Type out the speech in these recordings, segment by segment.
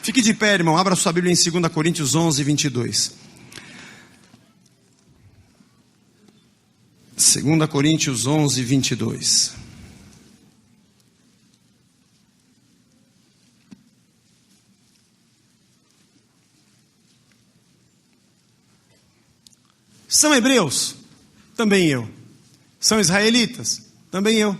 Fique de pé, irmão. Abra sua Bíblia em 2 Coríntios 11, 22. 2 Coríntios 11, 22. São hebreus? Também eu. São israelitas? Também eu.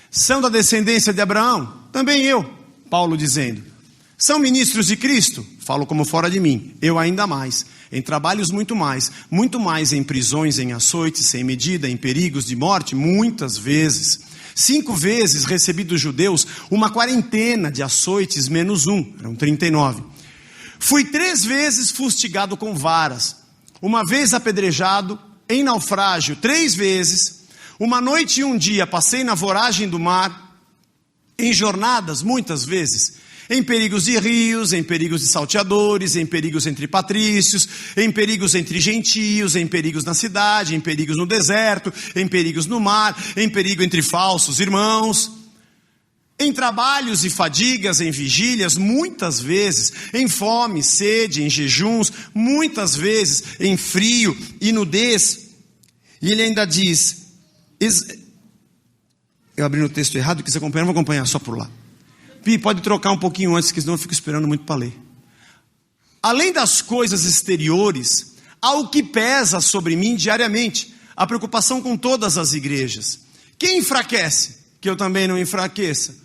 São da descendência de Abraão? Também eu. Paulo dizendo. São ministros de Cristo? Falo como fora de mim. Eu ainda mais. Em trabalhos muito mais em prisões, em açoites, sem medida, em perigos de morte, muitas vezes. 5 vezes recebi dos judeus uma quarentena de açoites menos um, eram 39. Fui 3 vezes fustigado com varas, uma vez apedrejado, em naufrágio 3 vezes, uma noite e um dia passei na voragem do mar, em jornadas muitas vezes, em perigos de rios, em perigos de salteadores, em perigos entre patrícios, em perigos entre gentios, em perigos na cidade, em perigos no deserto, em perigos no mar, em perigo entre falsos irmãos, em trabalhos e fadigas, em vigílias, muitas vezes, em fome, sede, em jejuns, muitas vezes, em frio e nudez. E ele ainda diz, eu abri no texto errado, quis acompanhar, não vou acompanhar só por lá. Pi, pode trocar um pouquinho antes, que senão eu fico esperando muito para ler. Além das coisas exteriores, há o que pesa sobre mim diariamente, a preocupação com todas as igrejas. Quem enfraquece? Que eu também não enfraqueça.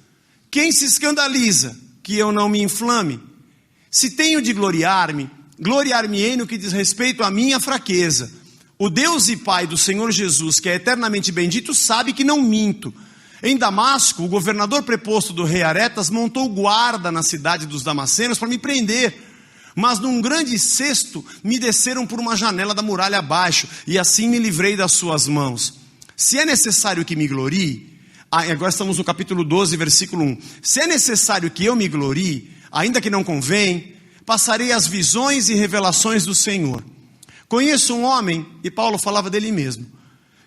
Quem se escandaliza? Que eu não me inflame. Se tenho de gloriar-me, gloriar-me-ei no que diz respeito à minha fraqueza. O Deus e Pai do Senhor Jesus, que é eternamente bendito, sabe que não minto. Em Damasco, o governador preposto do rei Aretas montou guarda na cidade dos Damascenos para me prender. Mas num grande cesto me desceram por uma janela da muralha abaixo, e assim me livrei das suas mãos. Se é necessário que me glorie, agora estamos no capítulo 12, versículo 1. Se é necessário que eu me glorie, ainda que não convém, passarei as visões e revelações do Senhor. Conheço um homem, e Paulo falava dele mesmo,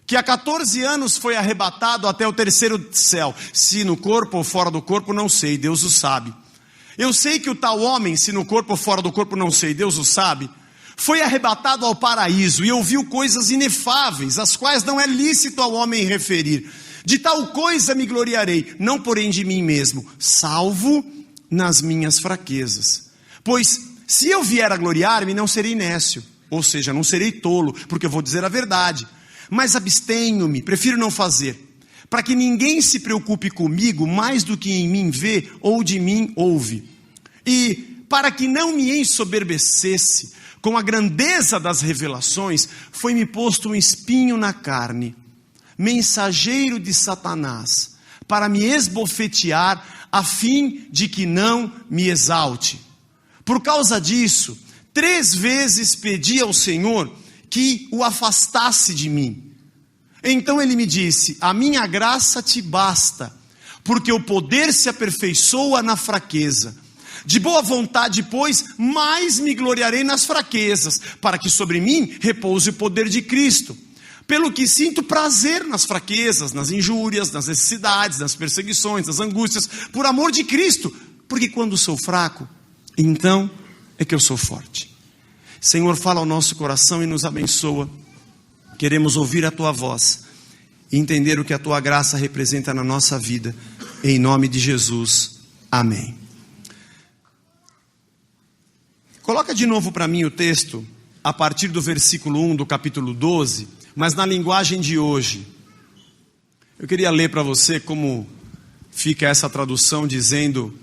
que há 14 anos foi arrebatado até o 3º céu. Se no corpo ou fora do corpo, não sei, Deus o sabe. Eu sei que o tal homem, se no corpo ou fora do corpo, não sei, Deus o sabe, foi arrebatado ao paraíso e ouviu coisas inefáveis, as quais não é lícito ao homem referir. De tal coisa me gloriarei, não porém de mim mesmo, salvo nas minhas fraquezas. Pois se eu vier a gloriar-me, não serei nécio, ou seja, não serei tolo, porque eu vou dizer a verdade. Mas abstenho-me, prefiro não fazer, para que ninguém se preocupe comigo mais do que em mim vê ou de mim ouve. E para que não me ensoberbecesse com a grandeza das revelações, foi-me posto um espinho na carne, mensageiro de Satanás, para me esbofetear, a fim de que não me exalte. Por causa disso, 3 vezes pedi ao Senhor que o afastasse de mim. Então ele me disse, a minha graça te basta, porque o poder se aperfeiçoa na fraqueza. De boa vontade, pois, mais me gloriarei nas fraquezas, para que sobre mim repouse o poder de Cristo. Pelo que sinto prazer nas fraquezas, nas injúrias, nas necessidades, nas perseguições, nas angústias, por amor de Cristo, porque quando sou fraco, então é que eu sou forte. Senhor, fala ao nosso coração e nos abençoa. Queremos ouvir a Tua voz e entender o que a Tua graça representa na nossa vida. Em nome de Jesus. Amém. Coloca de novo para mim o texto, a partir do versículo 1 do capítulo 12, mas na linguagem de hoje. Eu queria ler para você como fica essa tradução dizendo,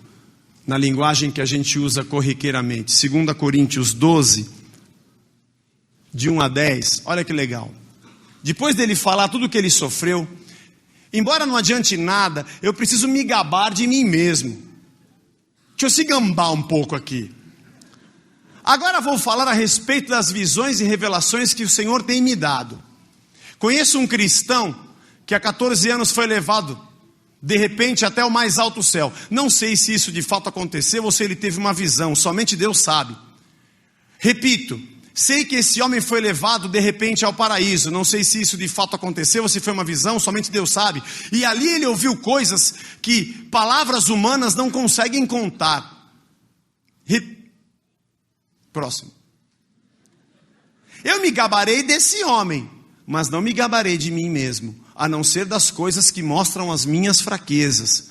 na linguagem que a gente usa corriqueiramente. 2 Coríntios 12, de 1 a 10, olha que legal. Depois dele falar tudo o que ele sofreu, embora não adiante nada, eu preciso me gabar de mim mesmo. Deixa eu se gambar um pouco aqui. Agora vou falar a respeito das visões e revelações que o Senhor tem me dado. Conheço um cristão que há 14 anos foi levado, de repente, até o mais alto céu. Não sei se isso de fato aconteceu ou se ele teve uma visão, somente Deus sabe. Repito, sei que esse homem foi levado de repente ao paraíso. Não sei se isso de fato aconteceu ou se foi uma visão, somente Deus sabe. E ali ele ouviu coisas que palavras humanas não conseguem contar. Próximo. Eu me gabarei desse homem, mas não me gabarei de mim mesmo, a não ser das coisas que mostram as minhas fraquezas.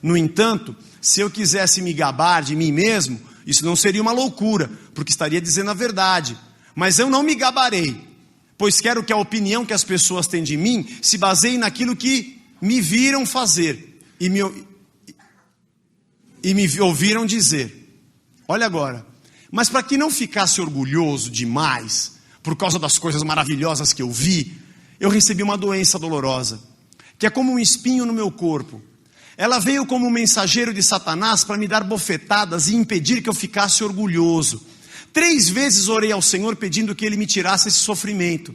No entanto, se eu quisesse me gabar de mim mesmo, isso não seria uma loucura, porque estaria dizendo a verdade. Mas eu não me gabarei, pois quero que a opinião que as pessoas têm de mim se baseie naquilo que me viram fazer e me ouviram dizer. Olha agora, mas para que não ficasse orgulhoso demais, por causa das coisas maravilhosas que eu vi, eu recebi uma doença dolorosa, que é como um espinho no meu corpo. Ela veio como um mensageiro de Satanás para me dar bofetadas e impedir que eu ficasse orgulhoso. 3 vezes orei ao Senhor pedindo que Ele me tirasse esse sofrimento.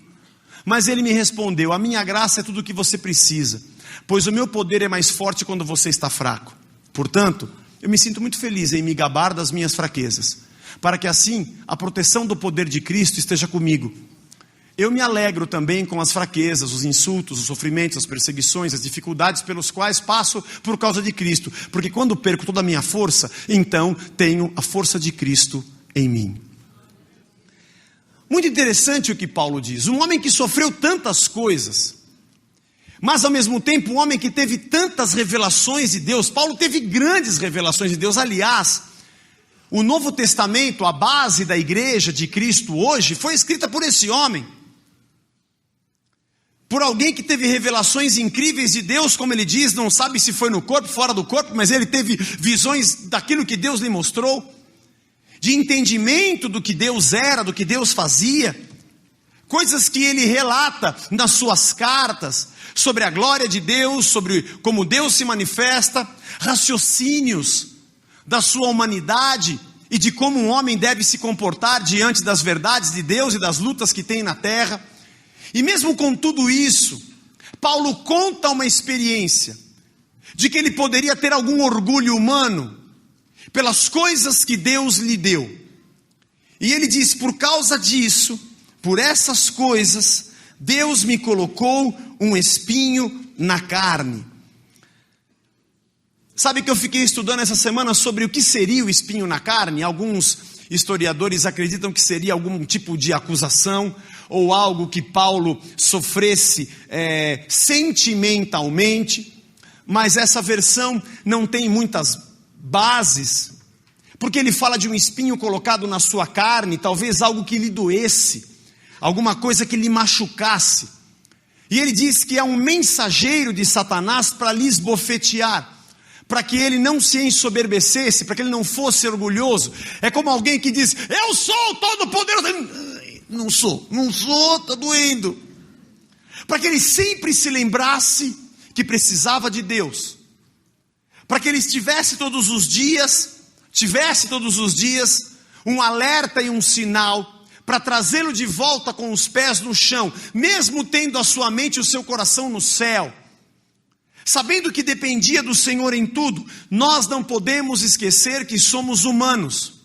Mas Ele me respondeu: a minha graça é tudo o que você precisa, pois o meu poder é mais forte quando você está fraco. Portanto, eu me sinto muito feliz em me gabar das minhas fraquezas, para que assim a proteção do poder de Cristo esteja comigo. Eu me alegro também com as fraquezas, os insultos, os sofrimentos, as perseguições, as dificuldades pelos quais passo por causa de Cristo, porque quando perco toda a minha força, então tenho a força de Cristo em mim. Muito interessante o que Paulo diz. Um homem que sofreu tantas coisas, mas ao mesmo tempo um homem que teve tantas revelações de Deus. Paulo teve grandes revelações de Deus. Aliás, o Novo Testamento, a base da igreja de Cristo hoje, foi escrita por esse homem. Por alguém que teve revelações incríveis de Deus, como ele diz, não sabe se foi no corpo, fora do corpo, mas ele teve visões daquilo que Deus lhe mostrou, de entendimento do que Deus era, do que Deus fazia, coisas que ele relata nas suas cartas, sobre a glória de Deus, sobre como Deus se manifesta, raciocínios da sua humanidade e de como um homem deve se comportar diante das verdades de Deus e das lutas que tem na terra. E mesmo com tudo isso, Paulo conta uma experiência de que ele poderia ter algum orgulho humano pelas coisas que Deus lhe deu. E ele diz: por causa disso, por essas coisas, Deus me colocou um espinho na carne. Sabe que eu fiquei estudando essa semana sobre o que seria o espinho na carne? Alguns historiadores acreditam que seria algum tipo de acusação, ou algo que Paulo sofresse sentimentalmente, mas essa versão não tem muitas bases, porque ele fala de um espinho colocado na sua carne, talvez algo que lhe doesse, alguma coisa que lhe machucasse, e ele diz que é um mensageiro de Satanás para lhe esbofetear, para que ele não se ensoberbecesse, para que ele não fosse orgulhoso. É como alguém que diz: eu sou todo poderoso. Não sou, está doendo. Para que ele sempre se lembrasse que precisava de Deus, para que ele tivesse todos os dias um alerta e um sinal, para trazê-lo de volta com os pés no chão, mesmo tendo a sua mente e o seu coração no céu, sabendo que dependia do Senhor em tudo. Nós não podemos esquecer que somos humanos.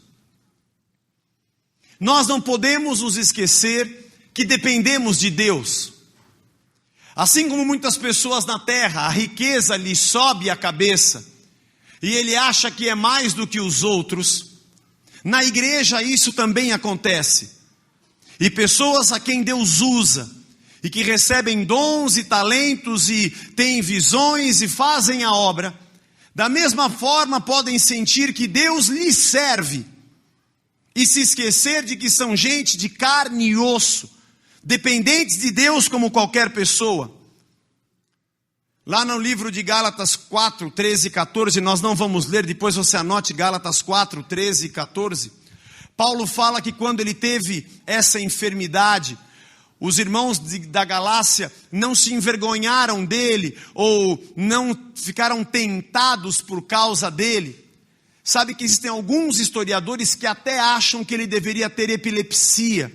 Nós não podemos nos esquecer que dependemos de Deus. Assim como muitas pessoas na terra, a riqueza lhe sobe a cabeça, e ele acha que é mais do que os outros. Na igreja isso também acontece. E pessoas a quem Deus usa, e que recebem dons e talentos, e têm visões e fazem a obra, da mesma forma podem sentir que Deus lhes serve, e se esquecer de que são gente de carne e osso, dependentes de Deus como qualquer pessoa. Lá no livro de Gálatas 4, 13 e 14, nós não vamos ler, depois você anote Gálatas 4, 13 e 14. Paulo fala que quando ele teve essa enfermidade, os irmãos da Galácia não se envergonharam dele, ou não ficaram tentados por causa dele. Sabe que existem alguns historiadores que até acham que ele deveria ter epilepsia,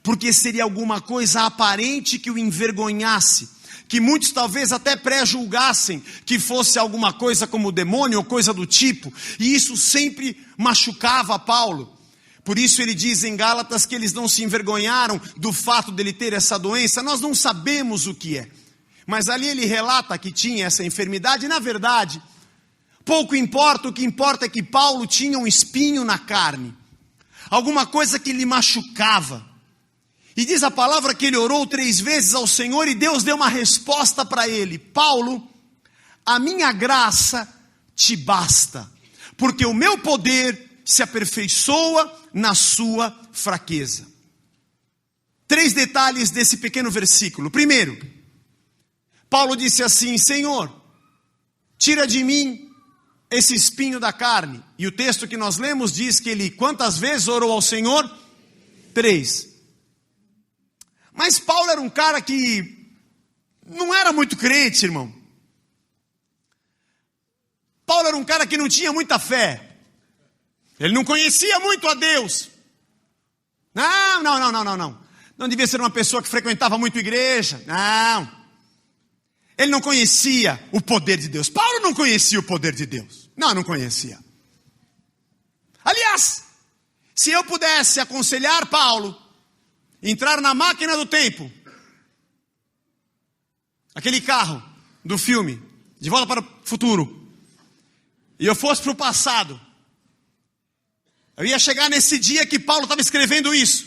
porque seria alguma coisa aparente que o envergonhasse, que muitos talvez até pré-julgassem que fosse alguma coisa como demônio ou coisa do tipo, e isso sempre machucava Paulo. Por isso ele diz em Gálatas que eles não se envergonharam do fato dele ter essa doença. Nós não sabemos o que é, mas ali ele relata que tinha essa enfermidade, e na verdade, Pouco importa, o que importa é que Paulo tinha um espinho na carne, alguma coisa que lhe machucava. E diz a palavra que ele orou 3 vezes ao Senhor e Deus deu uma resposta para ele: Paulo, a minha graça te basta, porque o meu poder se aperfeiçoa na sua fraqueza. 3 detalhes desse pequeno versículo. Primeiro, Paulo disse assim: Senhor, tira de mim esse espinho da carne. E o texto que nós lemos diz que ele quantas vezes orou ao Senhor? 3. Mas Paulo era um cara que não era muito crente, irmão. Paulo era um cara que não tinha muita fé. Ele não conhecia muito a Deus. Não. Não devia ser uma pessoa que frequentava muito igreja. Não. Ele não conhecia o poder de Deus. Paulo não conhecia o poder de Deus. Não conhecia. Aliás, se eu pudesse aconselhar Paulo entrar na máquina do tempo, aquele carro do filme De Volta para o Futuro, e eu fosse para o passado, eu ia chegar nesse dia que Paulo estava escrevendo isso,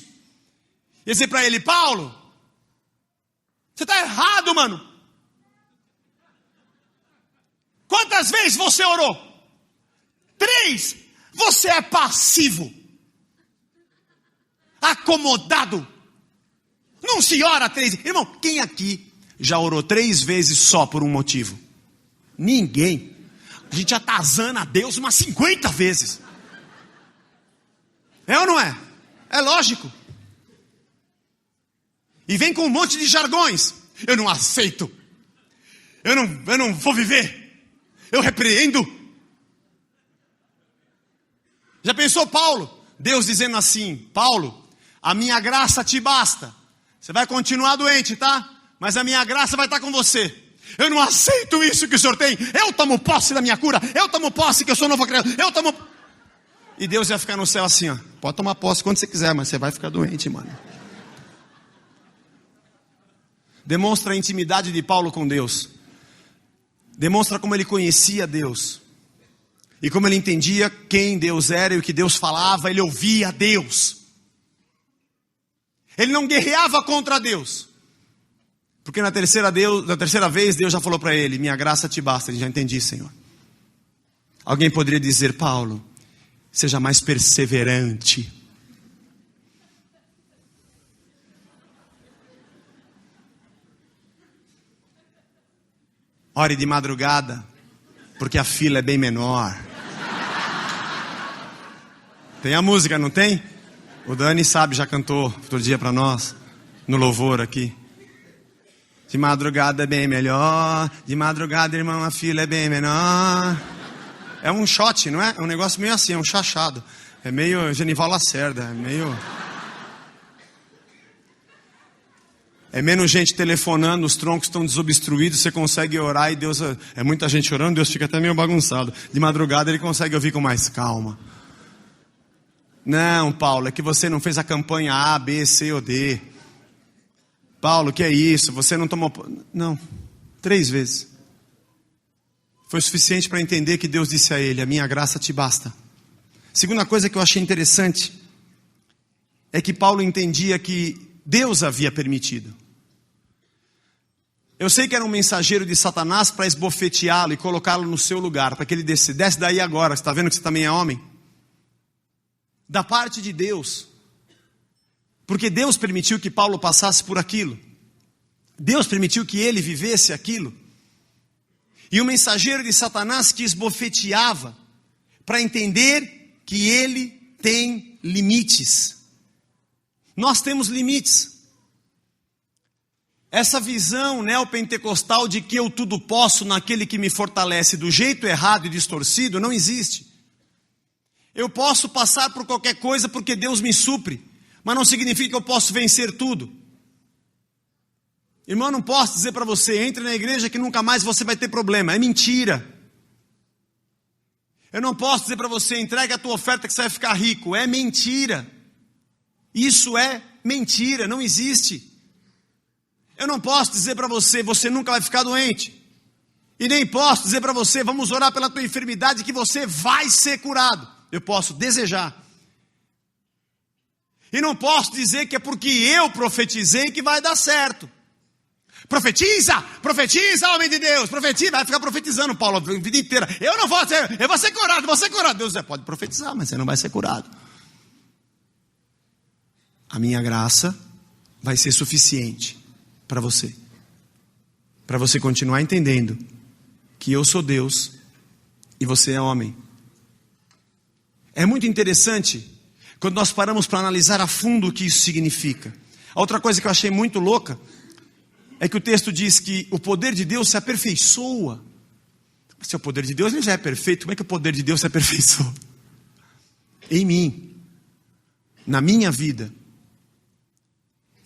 ia dizer para ele: Paulo, você está errado, mano. Quantas vezes você orou? 3. Você é passivo, acomodado. Não se ora 3. Irmão, quem aqui já orou 3 vezes só por um motivo? Ninguém. A gente atazana a Deus umas 50 vezes. É ou não é? É lógico. E vem com um monte de jargões. Eu não aceito. Eu não vou viver. Eu repreendo. Já pensou Paulo? Deus dizendo assim: Paulo, a minha graça te basta. Você vai continuar doente, tá? Mas a minha graça vai estar com você. Eu não aceito isso que o Senhor tem. Eu tomo posse da minha cura. Eu tomo posse que eu sou nova criatura. E Deus ia ficar no céu assim, ó. Pode tomar posse quando você quiser, mas você vai ficar doente, mano. Demonstra a intimidade de Paulo com Deus. Demonstra como ele conhecia Deus. E como ele entendia quem Deus era e o que Deus falava. Ele ouvia Deus. Ele não guerreava contra Deus. Porque na terceira vez Deus já falou para ele: minha graça te basta. Ele já entendi, Senhor. Alguém poderia dizer: Paulo, seja mais perseverante. Ore de madrugada, porque a fila é bem menor. Tem a música, não tem? O Dani sabe, já cantou outro dia para nós, no louvor aqui. De madrugada é bem melhor. De madrugada, irmão, a fila é bem menor. É um shot, não é? É um negócio meio assim, é um chachado. É meio Genival Lacerda, é menos gente telefonando, os troncos estão desobstruídos, você consegue orar e Deus... É muita gente orando, Deus fica até meio bagunçado. De madrugada ele consegue ouvir com mais calma. Não, Paulo, é que você não fez a campanha A, B, C ou D. Paulo, que é isso? Você não tomou... Não, 3 vezes. Foi suficiente para entender que Deus disse a ele: a minha graça te basta. Segunda coisa que eu achei interessante é que Paulo entendia que Deus havia permitido. Eu sei que era um mensageiro de Satanás para esbofeteá-lo e colocá-lo no seu lugar, para que ele desce daí agora. Você está vendo que você também é homem? Da parte de Deus. Porque Deus permitiu que Paulo passasse por aquilo. Deus permitiu que ele vivesse aquilo. E o mensageiro de Satanás que esbofeteava para entender que ele tem limites. Nós temos limites. Essa visão neopentecostal de que eu tudo posso naquele que me fortalece do jeito errado e distorcido não existe. Eu posso passar por qualquer coisa porque Deus me supre, mas não significa que eu posso vencer tudo. Irmão, eu não posso dizer para você: entre na igreja que nunca mais você vai ter problema. É mentira. Eu não posso dizer para você: entregue a tua oferta que você vai ficar rico. É mentira. Isso é mentira, não existe. Eu não posso dizer para você: você nunca vai ficar doente. E nem posso dizer para você, vamos orar pela tua enfermidade que você vai ser curado. Eu posso desejar. E não posso dizer que é porque eu profetizei que vai dar certo. Profetiza, homem de Deus, profetiza, vai ficar profetizando, Paulo, a vida inteira. Eu vou ser curado. Deus pode profetizar, mas você não vai ser curado. A minha graça vai ser suficiente para você continuar entendendo que eu sou Deus e você é homem. É muito interessante quando nós paramos para analisar a fundo o que isso significa. A outra coisa que eu achei muito louca é que o texto diz que o poder de Deus se aperfeiçoa. Se o poder de Deus ele já é perfeito, como é que o poder de Deus se aperfeiçoa? Em mim, na minha vida.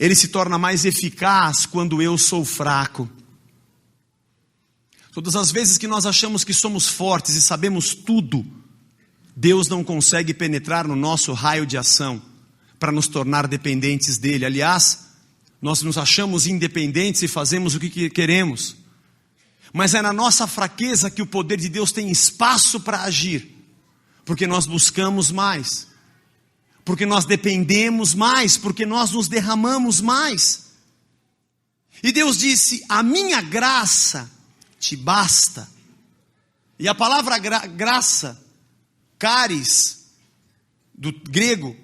Ele se torna mais eficaz quando eu sou fraco. Todas as vezes que nós achamos que somos fortes e sabemos tudo, Deus não consegue penetrar no nosso raio de ação para nos tornar dependentes dele. Aliás, nós nos achamos independentes e fazemos o que queremos. Mas é na nossa fraqueza que o poder de Deus tem espaço para agir. Porque nós buscamos mais. Porque nós dependemos mais. Porque nós nos derramamos mais. E Deus disse, a minha graça te basta. E a palavra graça, charis, do grego,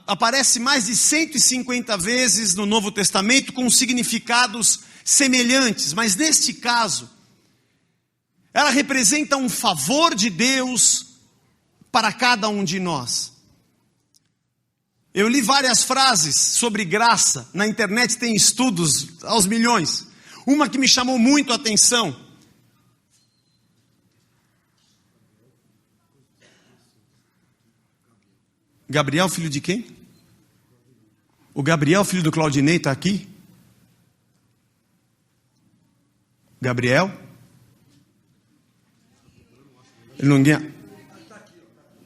aparece mais de 150 vezes no Novo Testamento com significados semelhantes, mas neste caso, ela representa um favor de Deus para cada um de nós. Eu li várias frases sobre graça, na internet tem estudos aos milhões. Uma que me chamou muito a atenção. Gabriel, filho de quem? O Gabriel, filho do Claudinei, está aqui? Gabriel? Ele não ganha.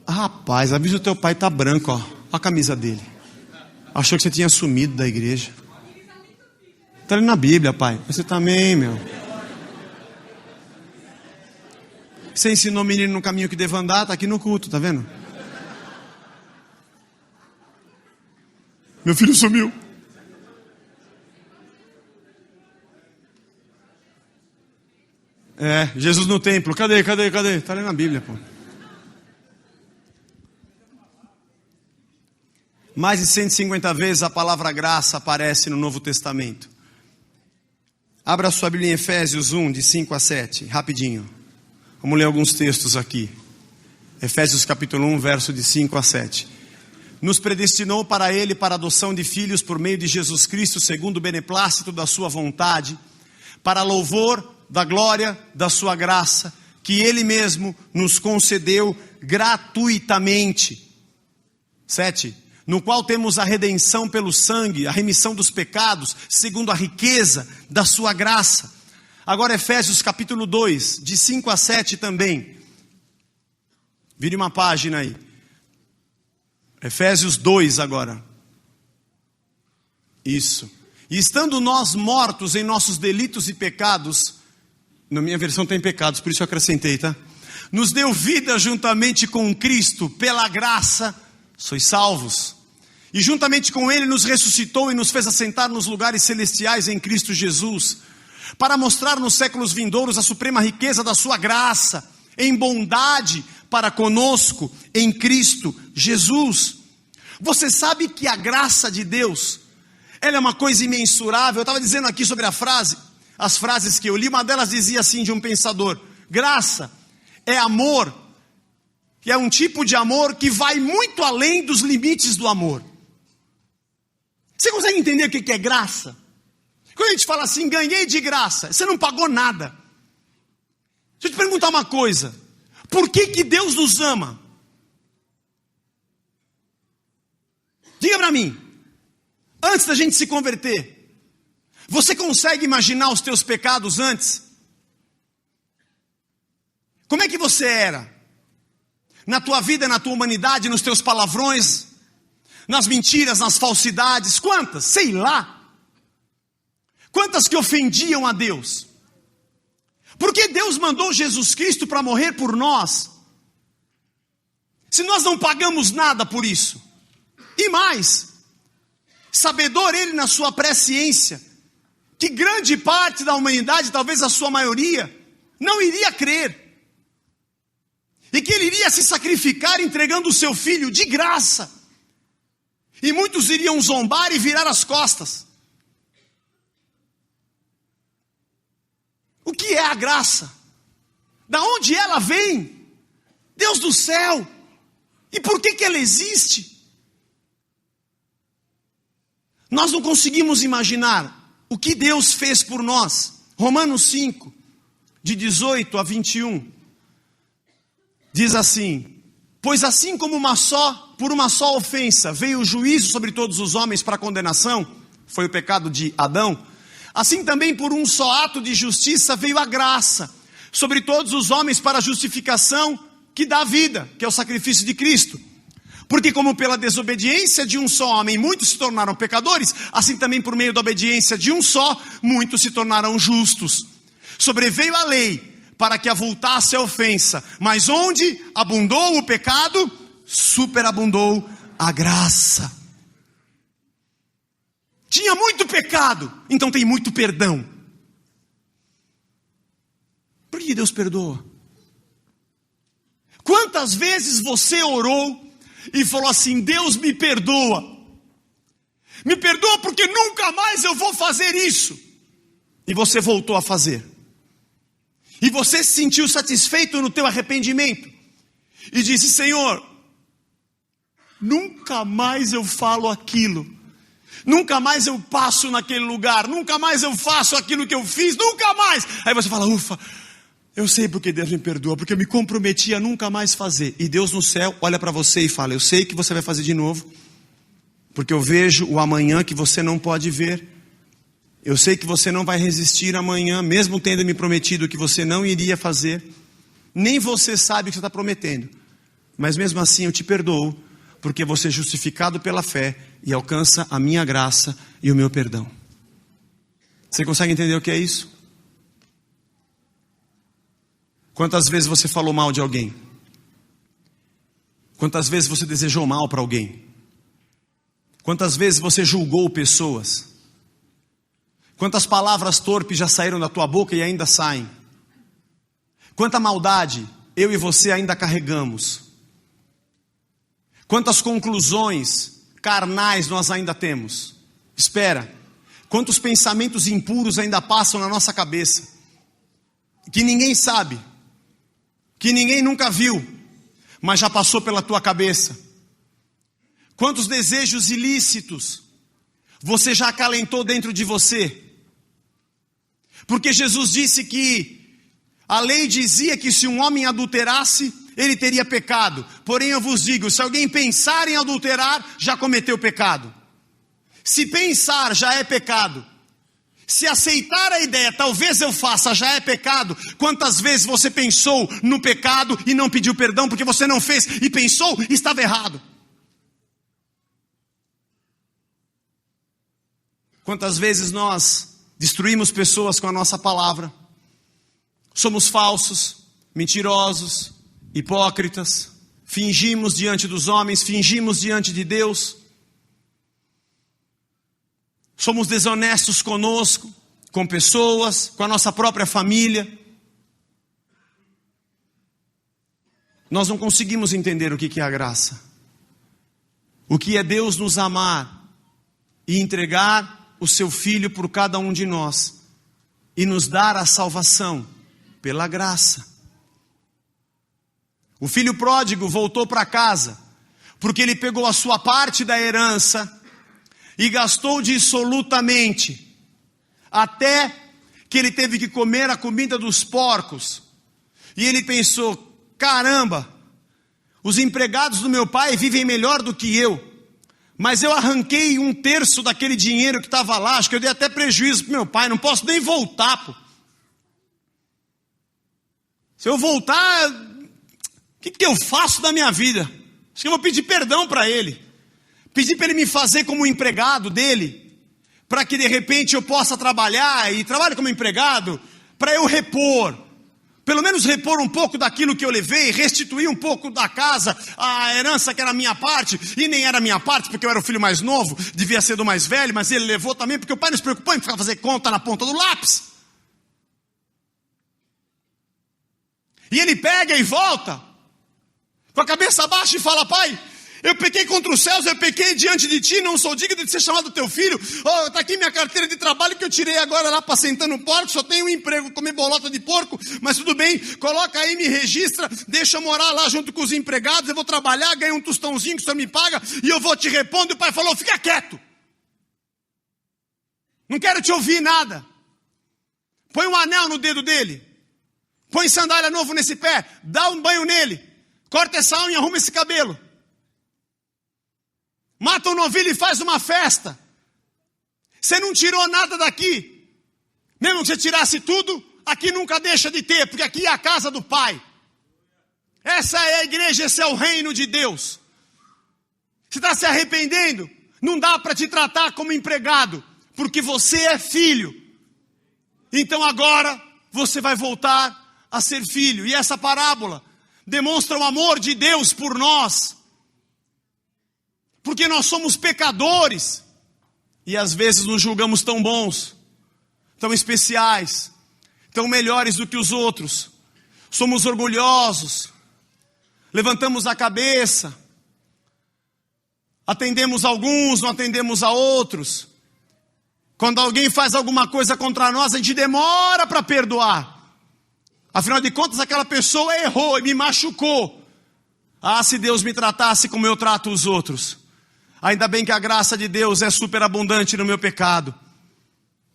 Rapaz, avisa o teu pai, tá branco, ó. Olha a camisa dele. Achou que você tinha sumido da igreja. Está ali na Bíblia, pai. Você também, meu. Você ensinou o menino no caminho que deve andar, está aqui no culto, tá vendo? Meu filho sumiu. Jesus no templo. Cadê? Está ali na Bíblia, pô. Mais de 150 vezes a palavra graça aparece no Novo Testamento. Abra sua Bíblia em Efésios 1, de 5 a 7, rapidinho. Vamos ler alguns textos aqui. Efésios capítulo 1, verso de 5 a 7. Nos predestinou para Ele, para a adoção de filhos por meio de Jesus Cristo, segundo o beneplácito da sua vontade, para louvor da glória da sua graça, que Ele mesmo nos concedeu gratuitamente. 7. No qual temos a redenção pelo sangue, a remissão dos pecados, segundo a riqueza da sua graça. Agora Efésios capítulo 2, de 5 a 7 também. Vire uma página aí. Efésios 2 agora. Isso. E estando nós mortos em nossos delitos e pecados, na minha versão tem pecados, por isso eu acrescentei, tá? Nos deu vida juntamente com Cristo, pela graça, sois salvos. E juntamente com Ele nos ressuscitou e nos fez assentar nos lugares celestiais em Cristo Jesus, para mostrar nos séculos vindouros a suprema riqueza da sua graça, em bondade para conosco, em Cristo Jesus. Você sabe que a graça de Deus, ela é uma coisa imensurável. Eu estava dizendo aqui sobre as frases que eu li, uma delas dizia assim de um pensador: graça é amor, que é um tipo de amor que vai muito além dos limites do amor. Você consegue entender o que é graça? Quando a gente fala assim, ganhei de graça, você não pagou nada. Deixa eu te perguntar uma coisa: por que Deus nos ama? Diga para mim, antes da gente se converter, você consegue imaginar os teus pecados antes? Como é que você era? Na tua vida, na tua humanidade, nos teus palavrões, nas mentiras, nas falsidades, quantas? Sei lá. Quantas que ofendiam a Deus? Por que Deus mandou Jesus Cristo para morrer por nós? Se nós não pagamos nada por isso. E mais, sabedor ele na sua presciência, que grande parte da humanidade, talvez a sua maioria, não iria crer. E que ele iria se sacrificar entregando o seu filho de graça. E muitos iriam zombar e virar as costas. O que é a graça? Da onde ela vem? Deus do céu. E por que ela existe? Nós não conseguimos imaginar o que Deus fez por nós. Romanos 5, de 18 a 21, diz assim: pois assim como por uma só ofensa veio o juízo sobre todos os homens para condenação, foi o pecado de Adão, assim também por um só ato de justiça veio a graça sobre todos os homens para a justificação que dá vida, que é o sacrifício de Cristo. Porque como pela desobediência de um só homem muitos se tornaram pecadores, assim também por meio da obediência de um só, muitos se tornaram justos. Sobreveio a lei para que avultasse a ofensa, mas onde abundou o pecado, superabundou a graça. Tinha muito pecado, então tem muito perdão. Por que Deus perdoa? Quantas vezes você orou e falou assim: Deus me perdoa. Me perdoa porque nunca mais eu vou fazer isso. E você voltou a fazer. E você se sentiu satisfeito no teu arrependimento. E disse: Senhor, nunca mais eu falo aquilo. Nunca mais eu passo naquele lugar. Nunca mais eu faço aquilo que eu fiz. Nunca mais. Aí você fala: ufa, eu sei porque Deus me perdoa, porque eu me comprometi a nunca mais fazer. E Deus no céu olha para você e fala: eu sei que você vai fazer de novo, porque eu vejo o amanhã que você não pode ver. Eu sei que você não vai resistir amanhã, mesmo tendo me prometido que você não iria fazer. Nem você sabe o que você está prometendo, mas mesmo assim eu te perdoo, porque você é justificado pela fé e alcança a minha graça e o meu perdão. Você consegue entender o que é isso? Quantas vezes você falou mal de alguém? Quantas vezes você desejou mal para alguém? Quantas vezes você julgou pessoas? Quantas palavras torpes já saíram da tua boca e ainda saem? Quanta maldade eu e você ainda carregamos? Quantas conclusões carnais nós ainda temos? Espera, quantos pensamentos impuros ainda passam na nossa cabeça? Que ninguém sabe, que ninguém nunca viu, mas já passou pela tua cabeça. Quantos desejos ilícitos você já acalentou dentro de você? Porque Jesus disse que a lei dizia que se um homem adulterasse, ele teria pecado. Porém eu vos digo, se alguém pensar em adulterar, já cometeu pecado. Se pensar já é pecado. Se aceitar a ideia, talvez eu faça, já é pecado. Quantas vezes você pensou no pecado e não pediu perdão porque você não fez e pensou e estava errado? Quantas vezes nós destruímos pessoas com a nossa palavra? Somos falsos, mentirosos, hipócritas, fingimos diante dos homens, fingimos diante de Deus. Somos desonestos conosco, com pessoas, com a nossa própria família. Nós não conseguimos entender o que é a graça. O que é Deus nos amar e entregar o seu Filho por cada um de nós e nos dar a salvação pela graça. O filho pródigo voltou para casa porque ele pegou a sua parte da herança e gastou dissolutamente, até que ele teve que comer a comida dos porcos. E ele pensou: caramba, os empregados do meu pai vivem melhor do que eu, mas eu arranquei 1/3 daquele dinheiro que estava lá, acho que eu dei até prejuízo para meu pai, não posso nem voltar, pô. Se eu voltar, o que eu faço da minha vida? Acho que eu vou pedir perdão para ele. Pedir para ele me fazer como empregado dele, para que de repente eu possa trabalhar e trabalhe como empregado, para eu repor. Pelo menos repor um pouco daquilo que eu levei, restituir um pouco da casa, a herança que era minha parte, e nem era minha parte, porque eu era o filho mais novo, devia ser do mais velho, mas ele levou também, porque o pai não se preocupou em ficar fazer conta na ponta do lápis. E ele pega e volta, com a cabeça baixa e fala: pai, eu pequei contra os céus, eu pequei diante de ti, não sou digno de ser chamado teu filho. Oh, está aqui minha carteira de trabalho que eu tirei agora lá apacentando porco, só tenho um emprego, comer bolota de porco, mas tudo bem, coloca aí, me registra, deixa eu morar lá junto com os empregados, eu vou trabalhar, ganho um tostãozinho que o senhor me paga, e eu vou te repondo. E o pai falou: fica quieto, não quero te ouvir nada. Põe um anel no dedo dele, põe sandália novo nesse pé, dá um banho nele, corta essa unha, arruma esse cabelo. Mata um novilho e faz uma festa. Você não tirou nada daqui. Mesmo que você tirasse tudo, aqui nunca deixa de ter, porque aqui é a casa do Pai. Essa é a igreja, esse é o reino de Deus. Você está se arrependendo? Não dá para te tratar como empregado, porque você é filho. Então agora você vai voltar a ser filho. E essa parábola demonstra o amor de Deus por nós. Porque nós somos pecadores, e às vezes nos julgamos tão bons, tão especiais, tão melhores do que os outros. Somos orgulhosos, levantamos a cabeça, atendemos a alguns, não atendemos a outros. Quando alguém faz alguma coisa contra nós, a gente demora para perdoar. Afinal de contas, aquela pessoa errou e me machucou. Ah, se Deus me tratasse como eu trato os outros. Ainda bem que a graça de Deus é superabundante no meu pecado,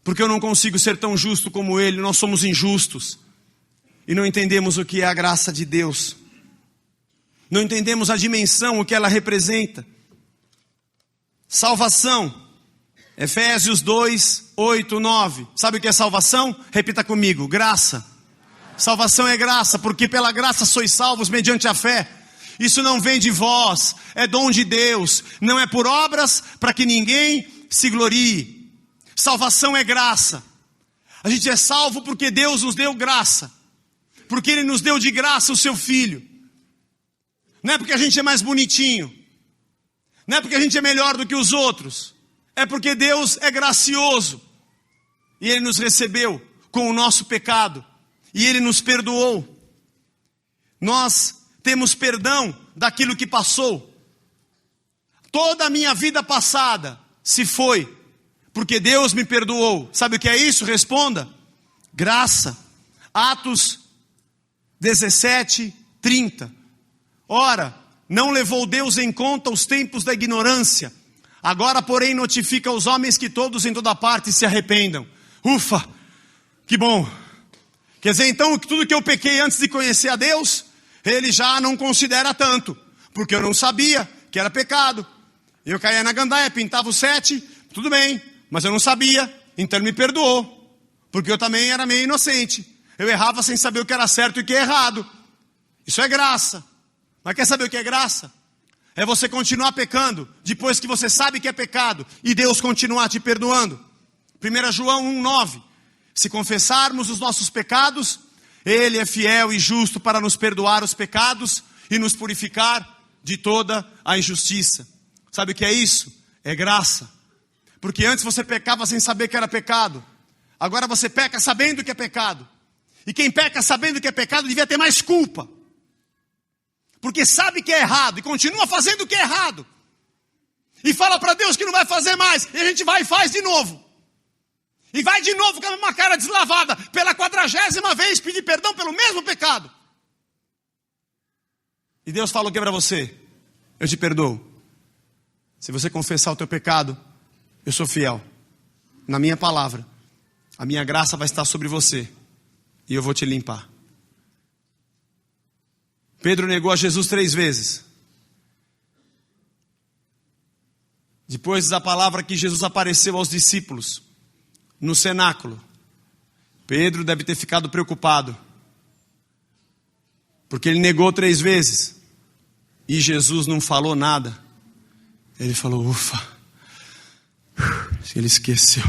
porque eu não consigo ser tão justo como Ele. Nós somos injustos e não entendemos o que é a graça de Deus, não entendemos a dimensão, o que ela representa. Salvação, Efésios 2, 8, 9. Sabe o que é salvação? Repita comigo: graça. Salvação é graça, porque pela graça sois salvos mediante a fé. Isso não vem de vós, é dom de Deus, não é por obras para que ninguém se glorie. Salvação é graça. A gente é salvo porque Deus nos deu graça, porque Ele nos deu de graça o seu Filho. Não é porque a gente é mais bonitinho, não é porque a gente é melhor do que os outros, é porque Deus é gracioso, e Ele nos recebeu com o nosso pecado, e Ele nos perdoou. Nós temos perdão daquilo que passou. Toda a minha vida passada se foi, porque Deus me perdoou. Sabe o que é isso? Responda: graça. Atos 17, 30. Ora, não levou Deus em conta os tempos da ignorância. Agora, porém, notifica aos homens que todos em toda parte se arrependam. Ufa, que bom. Quer dizer, então, que tudo que eu pequei antes de conhecer a Deus, Ele já não considera tanto, porque eu não sabia que era pecado. Eu caía na gandaia, pintava o 7, tudo bem, mas eu não sabia, então Ele me perdoou, porque eu também era meio inocente. Eu errava sem saber o que era certo e o que é errado. Isso é graça. Mas quer saber o que é graça? É você continuar pecando, depois que você sabe que é pecado, e Deus continuar te perdoando. 1 João 1,9. Se confessarmos os nossos pecados, Ele é fiel e justo para nos perdoar os pecados e nos purificar de toda a injustiça. Sabe o que é isso? É graça. Porque antes você pecava sem saber que era pecado. Agora você peca sabendo que é pecado. E quem peca sabendo que é pecado devia ter mais culpa. Porque sabe que é errado e continua fazendo o que é errado. E fala para Deus que não vai fazer mais. E a gente vai e faz de novo. E vai de novo com uma cara deslavada, pela 40ª vez, pedir perdão pelo mesmo pecado. E Deus fala o que para você? Eu te perdoo. Se você confessar o teu pecado, eu sou fiel. Na minha palavra, a minha graça vai estar sobre você. E eu vou te limpar. Pedro negou a Jesus 3 vezes. Depois da palavra que Jesus apareceu aos discípulos no cenáculo, Pedro deve ter ficado preocupado, porque ele negou 3 vezes e Jesus não falou nada. Ele falou: ufa, ele esqueceu.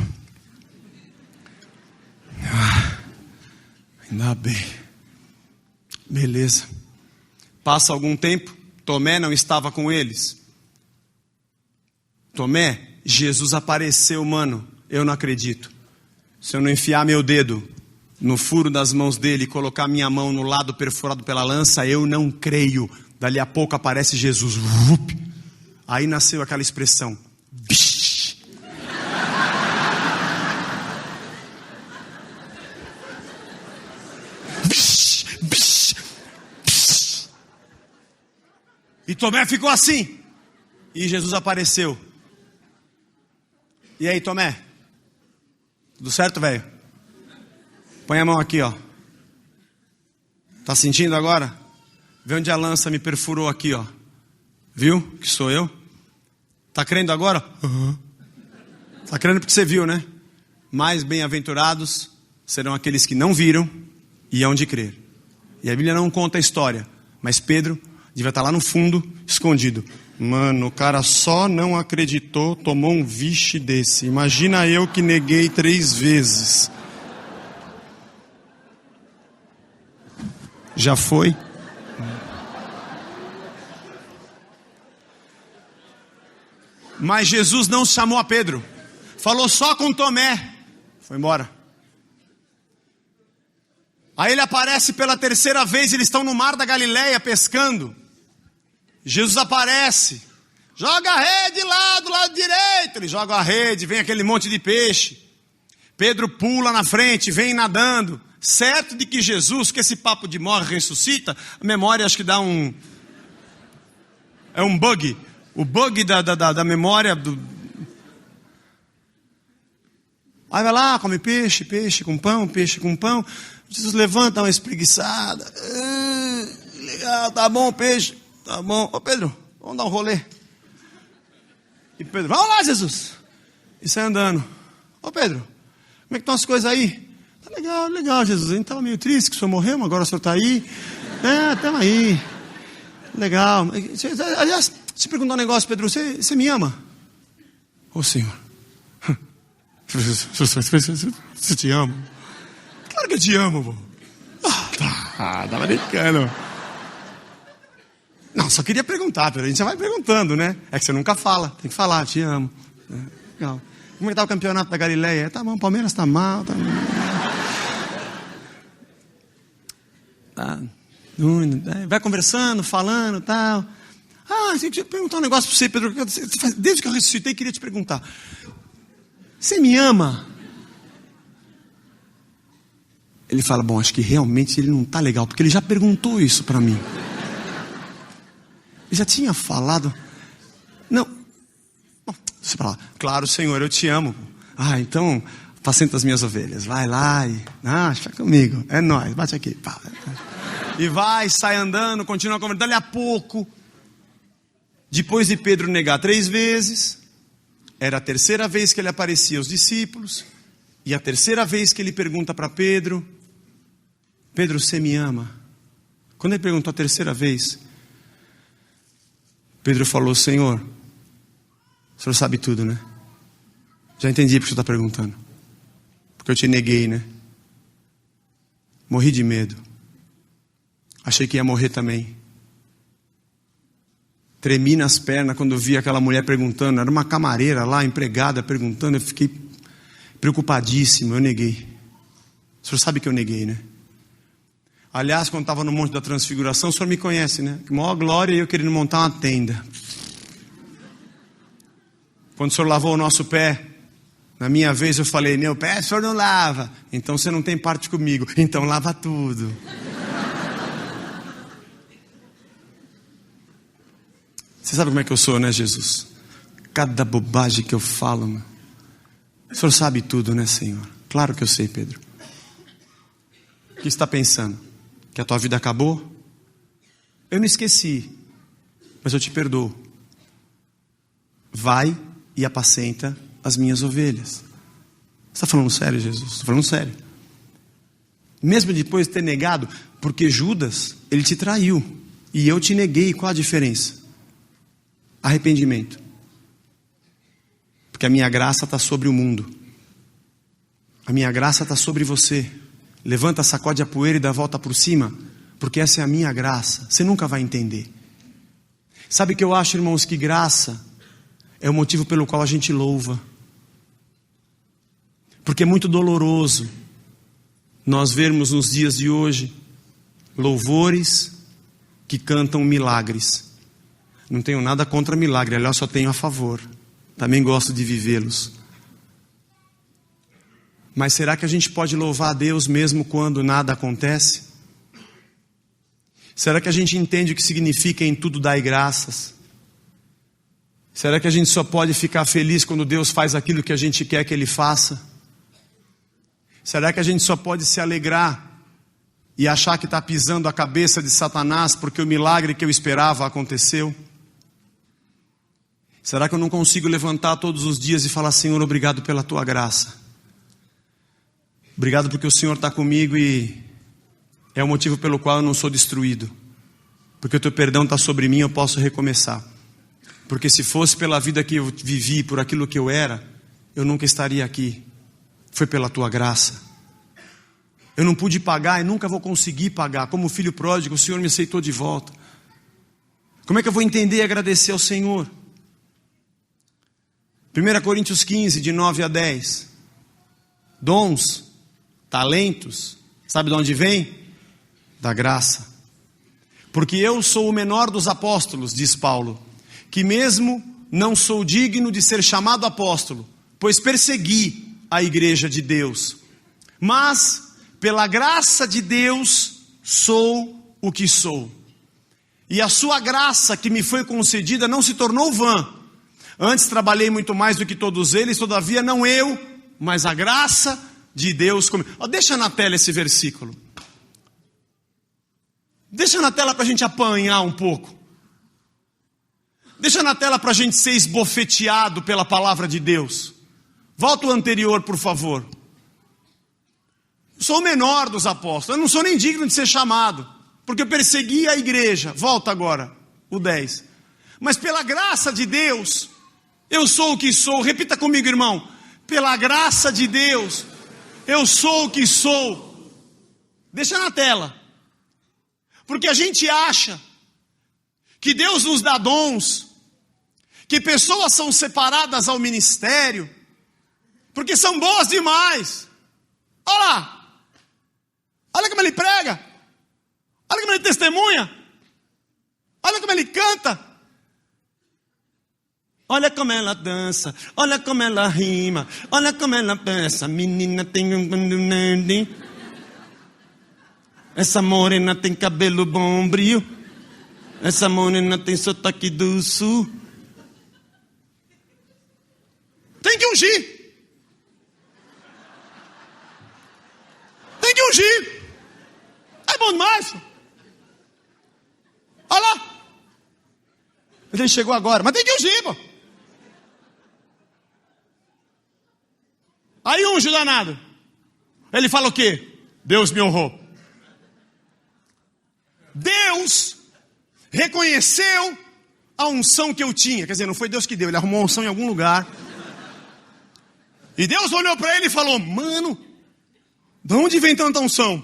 Ainda bem. Beleza. Passa algum tempo, Tomé não estava com eles. Tomé, Jesus apareceu, mano, eu não acredito. Se eu não enfiar meu dedo no furo das mãos dele e colocar minha mão no lado perfurado pela lança, eu não creio. Dali a pouco aparece Jesus. Aí nasceu aquela expressão. Bish. Bish, bish, bish. E Tomé ficou assim. E Jesus apareceu. E aí, Tomé? Tudo certo, velho? Põe a mão aqui, ó. Tá sentindo agora? Vê onde a lança me perfurou aqui, ó. Viu? Que sou eu. Tá crendo agora? Uhum. Tá crendo porque você viu, né? Mais bem-aventurados serão aqueles que não viram e hão de crer. E a Bíblia não conta a história, mas Pedro devia estar lá no fundo, escondido. Mano, o cara só não acreditou, tomou um vixe desse. Imagina eu que neguei 3 vezes. Já foi? Mas Jesus não chamou a Pedro. Falou só com Tomé. Foi embora. Aí ele aparece pela 3ª vez. Eles estão no mar da Galileia pescando. Jesus aparece. Joga a rede lá do lado direito. Ele joga a rede. Vem aquele monte de peixe. Pedro pula na frente. Vem nadando. Certo de que Jesus, que esse papo de morre ressuscita, a memória acho que dá um... É um bug. O bug da memória. Aí vai lá, come peixe, peixe com pão. Jesus levanta, dá uma espreguiçada. Legal, tá bom, peixe. Tá bom. Ô Pedro, vamos dar um rolê. E Pedro, vamos lá, Jesus. E sai andando. Ô Pedro, como é que estão as coisas aí? Tá legal, Jesus. A gente estava meio triste que o senhor morreu, mas agora o senhor está aí. Estamos aí. Legal. Aliás, deixa eu perguntar um negócio, Pedro. Você me ama? Ô Senhor. Você te ama? Claro que eu te amo, vô. Tava brincando. Não, só queria perguntar, Pedro. A gente já vai perguntando, né? É que você nunca fala. Tem que falar, te amo. Legal. Como é que tá o campeonato da Galileia? Tá bom, o Palmeiras tá mal. Tá. Vai conversando, falando e tal. Deixa eu perguntar um negócio para você, Pedro. Desde que eu ressuscitei, queria te perguntar. Você me ama? Ele fala, bom, acho que realmente ele não está legal, porque ele já perguntou isso para mim. Ele já tinha falado. Não. Você fala, claro, Senhor, eu te amo. Então, apacenta as minhas ovelhas. Vai lá e... fica comigo. É nóis, bate aqui. Pá. E vai, sai andando, continua conversando. Dali a pouco, depois de Pedro negar 3 vezes, era a 3ª vez que ele aparecia aos discípulos, e a 3ª vez que ele pergunta para Pedro, Pedro, você me ama? Quando ele perguntou a 3ª vez, Pedro falou, Senhor, o Senhor sabe tudo, né? Já entendi porque o Senhor está perguntando. Porque eu te neguei, né? Morri de medo. Achei que ia morrer também. Tremi nas pernas quando vi aquela mulher perguntando. Era uma camareira lá, empregada, perguntando. Eu fiquei preocupadíssimo, eu neguei. O Senhor sabe que eu neguei, né? Aliás, quando estava no Monte da Transfiguração, o Senhor me conhece, né? Que maior glória eu querendo montar uma tenda. Quando o Senhor lavou o nosso pé, na minha vez eu falei, meu pé o Senhor não lava. Então você não tem parte comigo. Então lava tudo. Você sabe como é que eu sou, né, Jesus? Cada bobagem que eu falo, mano. O Senhor sabe tudo, né, Senhor? Claro que eu sei, Pedro. O que você está pensando? Que a tua vida acabou? Eu não esqueci, mas eu te perdoo. Vai e apacenta as minhas ovelhas. Você está falando sério, Jesus? Estou falando sério. Mesmo depois de ter negado, porque Judas, ele te traiu. E eu te neguei, qual a diferença? Arrependimento. Porque a minha graça está sobre o mundo. A minha graça está sobre você. Levanta, sacode a poeira e dá a volta por cima, porque essa é a minha graça. Você nunca vai entender. Sabe o que eu acho, irmãos? Que graça é o motivo pelo qual a gente louva. Porque é muito doloroso nós vermos nos dias de hoje louvores que cantam milagres. Não tenho nada contra milagre, aliás, só tenho a favor. Também gosto de vivê-los. Mas será que a gente pode louvar a Deus mesmo quando nada acontece? Será que a gente entende o que significa em tudo dar graças? Será que a gente só pode ficar feliz quando Deus faz aquilo que a gente quer que Ele faça? Será que a gente só pode se alegrar e achar que está pisando a cabeça de Satanás porque o milagre que eu esperava aconteceu? Será que eu não consigo levantar todos os dias e falar: Senhor, obrigado pela Tua graça. Obrigado porque o Senhor está comigo e é o motivo pelo qual eu não sou destruído. Porque o Teu perdão está sobre mim, eu posso recomeçar. Porque se fosse pela vida que eu vivi, por aquilo que eu era, eu nunca estaria aqui. Foi pela Tua graça. Eu não pude pagar e nunca vou conseguir pagar. Como filho pródigo, o Senhor me aceitou de volta. Como é que eu vou entender e agradecer ao Senhor? 1 Coríntios 15, de 9 a 10. Dons, talentos, sabe de onde vem? Da graça. Porque eu sou o menor dos apóstolos, diz Paulo, que mesmo não sou digno de ser chamado apóstolo, pois persegui a igreja de Deus. Mas, pela graça de Deus, sou o que sou. E a sua graça que me foi concedida não se tornou vã. Antes trabalhei muito mais do que todos eles, todavia não eu, mas a graça de Deus comigo. Deixa na tela esse versículo. Deixa na tela para a gente apanhar um pouco. Deixa na tela para a gente ser esbofeteado pela palavra de Deus. Volta o anterior, por favor. Eu sou o menor dos apóstolos. Eu não sou nem digno de ser chamado, porque eu persegui a igreja. Volta agora, o 10. Mas pela graça de Deus, eu sou o que sou. Repita comigo, irmão. Pela graça de Deus, eu sou o que sou. Deixa na tela. Porque a gente acha que Deus nos dá dons, que pessoas são separadas ao ministério, porque são boas demais. Olha lá. Olha como ele prega. Olha como ele testemunha. Olha como ele canta. Olha como ela dança. Olha como ela rima. Olha como ela pensa. Essa menina tem essa morena tem cabelo bombril. Essa morena tem sotaque do sul. Tem que ungir. Tem que ungir. É bom demais. Olha lá. Ele chegou agora, mas tem que ungir, pô. Aí unge o danado. Ele fala o quê? Deus me honrou. Deus reconheceu a unção que eu tinha. Quer dizer, não foi Deus que deu, ele arrumou a unção em algum lugar. E Deus olhou para ele e falou: mano, de onde vem tanta unção?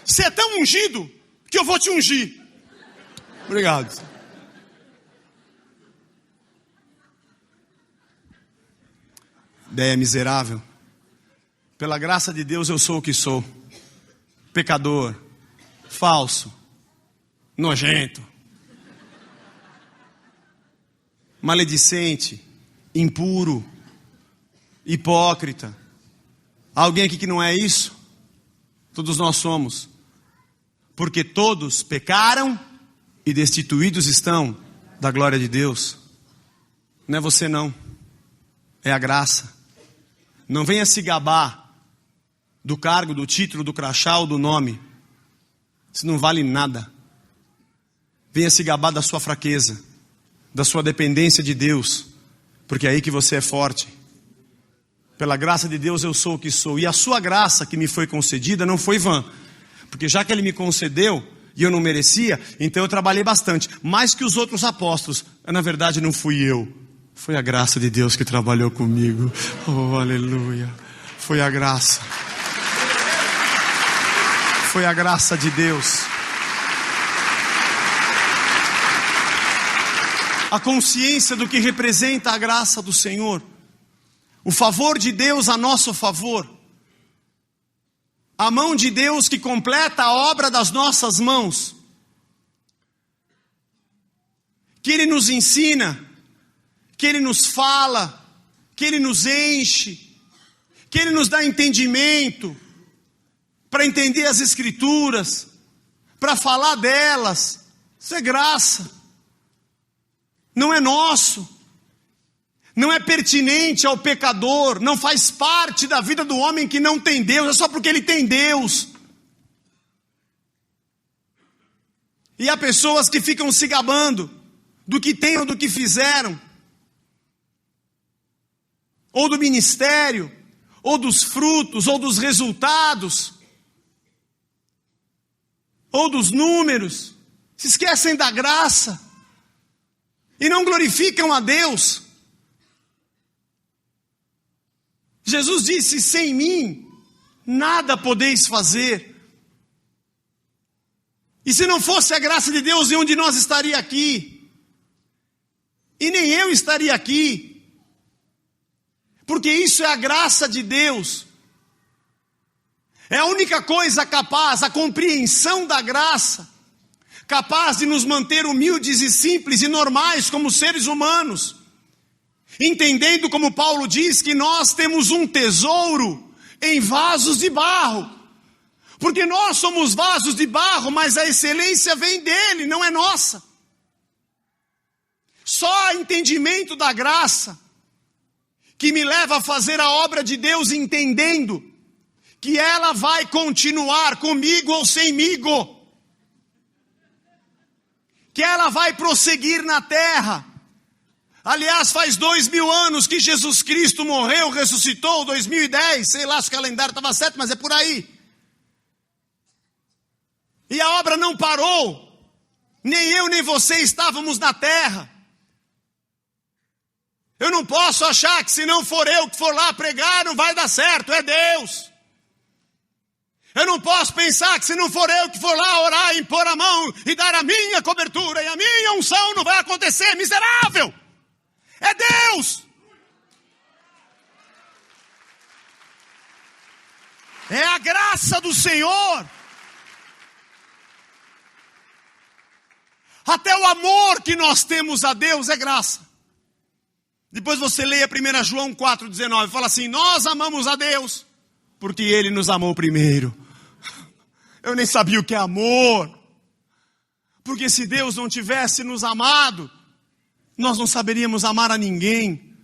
Você é tão ungido que eu vou te ungir. Obrigado. Ideia miserável. Pela graça de Deus eu sou o que sou. Pecador, falso, nojento, maledicente, impuro, hipócrita. Há alguém aqui que não é isso? Todos nós somos. Porque todos pecaram e destituídos estão da glória de Deus. Não é você não, é a graça. Não venha se gabar do cargo, do título, do crachá ou do nome. Isso não vale nada. Venha se gabar da sua fraqueza, da sua dependência de Deus, porque é aí que você é forte. Pela graça de Deus eu sou o que sou. E a sua graça que me foi concedida não foi vã, porque já que Ele me concedeu e eu não merecia, então eu trabalhei bastante, mais que os outros apóstolos. Na verdade não fui eu, Foi a graça de Deus que trabalhou comigo. Oh, aleluia. Foi a graça. Foi a graça de Deus. A consciência do que representa a graça do Senhor. O favor de Deus a nosso favor. A mão de Deus que completa a obra das nossas mãos. Que Ele nos ensina, que Ele nos fala, que Ele nos enche, que Ele nos dá entendimento para entender as Escrituras, para falar delas. Isso é graça. Não é nosso. Não é pertinente ao pecador, não faz parte da vida do homem que não tem Deus, é só porque ele tem Deus. E há pessoas que ficam se gabando do que têm ou do que fizeram, ou do ministério, ou dos frutos, ou dos resultados, ou dos números, se esquecem da graça, e não glorificam a Deus. Jesus disse: sem mim, nada podeis fazer. E se não fosse a graça de Deus, nenhum de nós estaria aqui. E nem eu estaria aqui. Porque isso é a graça de Deus. É a única coisa capaz, a compreensão da graça, capaz de nos manter humildes e simples e normais como seres humanos. Entendendo, como Paulo diz, que nós temos um tesouro em vasos de barro. Porque nós somos vasos de barro, mas a excelência vem dele, não é nossa. Só entendimento da graça que me leva a fazer a obra de Deus entendendo que ela vai continuar comigo ou semigo. Que ela vai prosseguir na terra. Aliás, faz 2000 anos que Jesus Cristo morreu, ressuscitou, 2010, sei lá se o calendário estava certo, mas é por aí. E a obra não parou, nem eu nem você estávamos na terra. Eu não posso achar que se não for eu que for lá pregar, não vai dar certo, é Deus. Eu não posso pensar que se não for eu que for lá orar, impor a mão e dar a minha cobertura e a minha unção, não vai acontecer, miserável. É Deus! É a graça do Senhor. Até o amor que nós temos a Deus é graça. Depois você leia 1 João 4,19, fala assim: nós amamos a Deus, porque Ele nos amou primeiro. Eu nem sabia o que é amor. Porque se Deus não tivesse nos amado, nós não saberíamos amar a ninguém.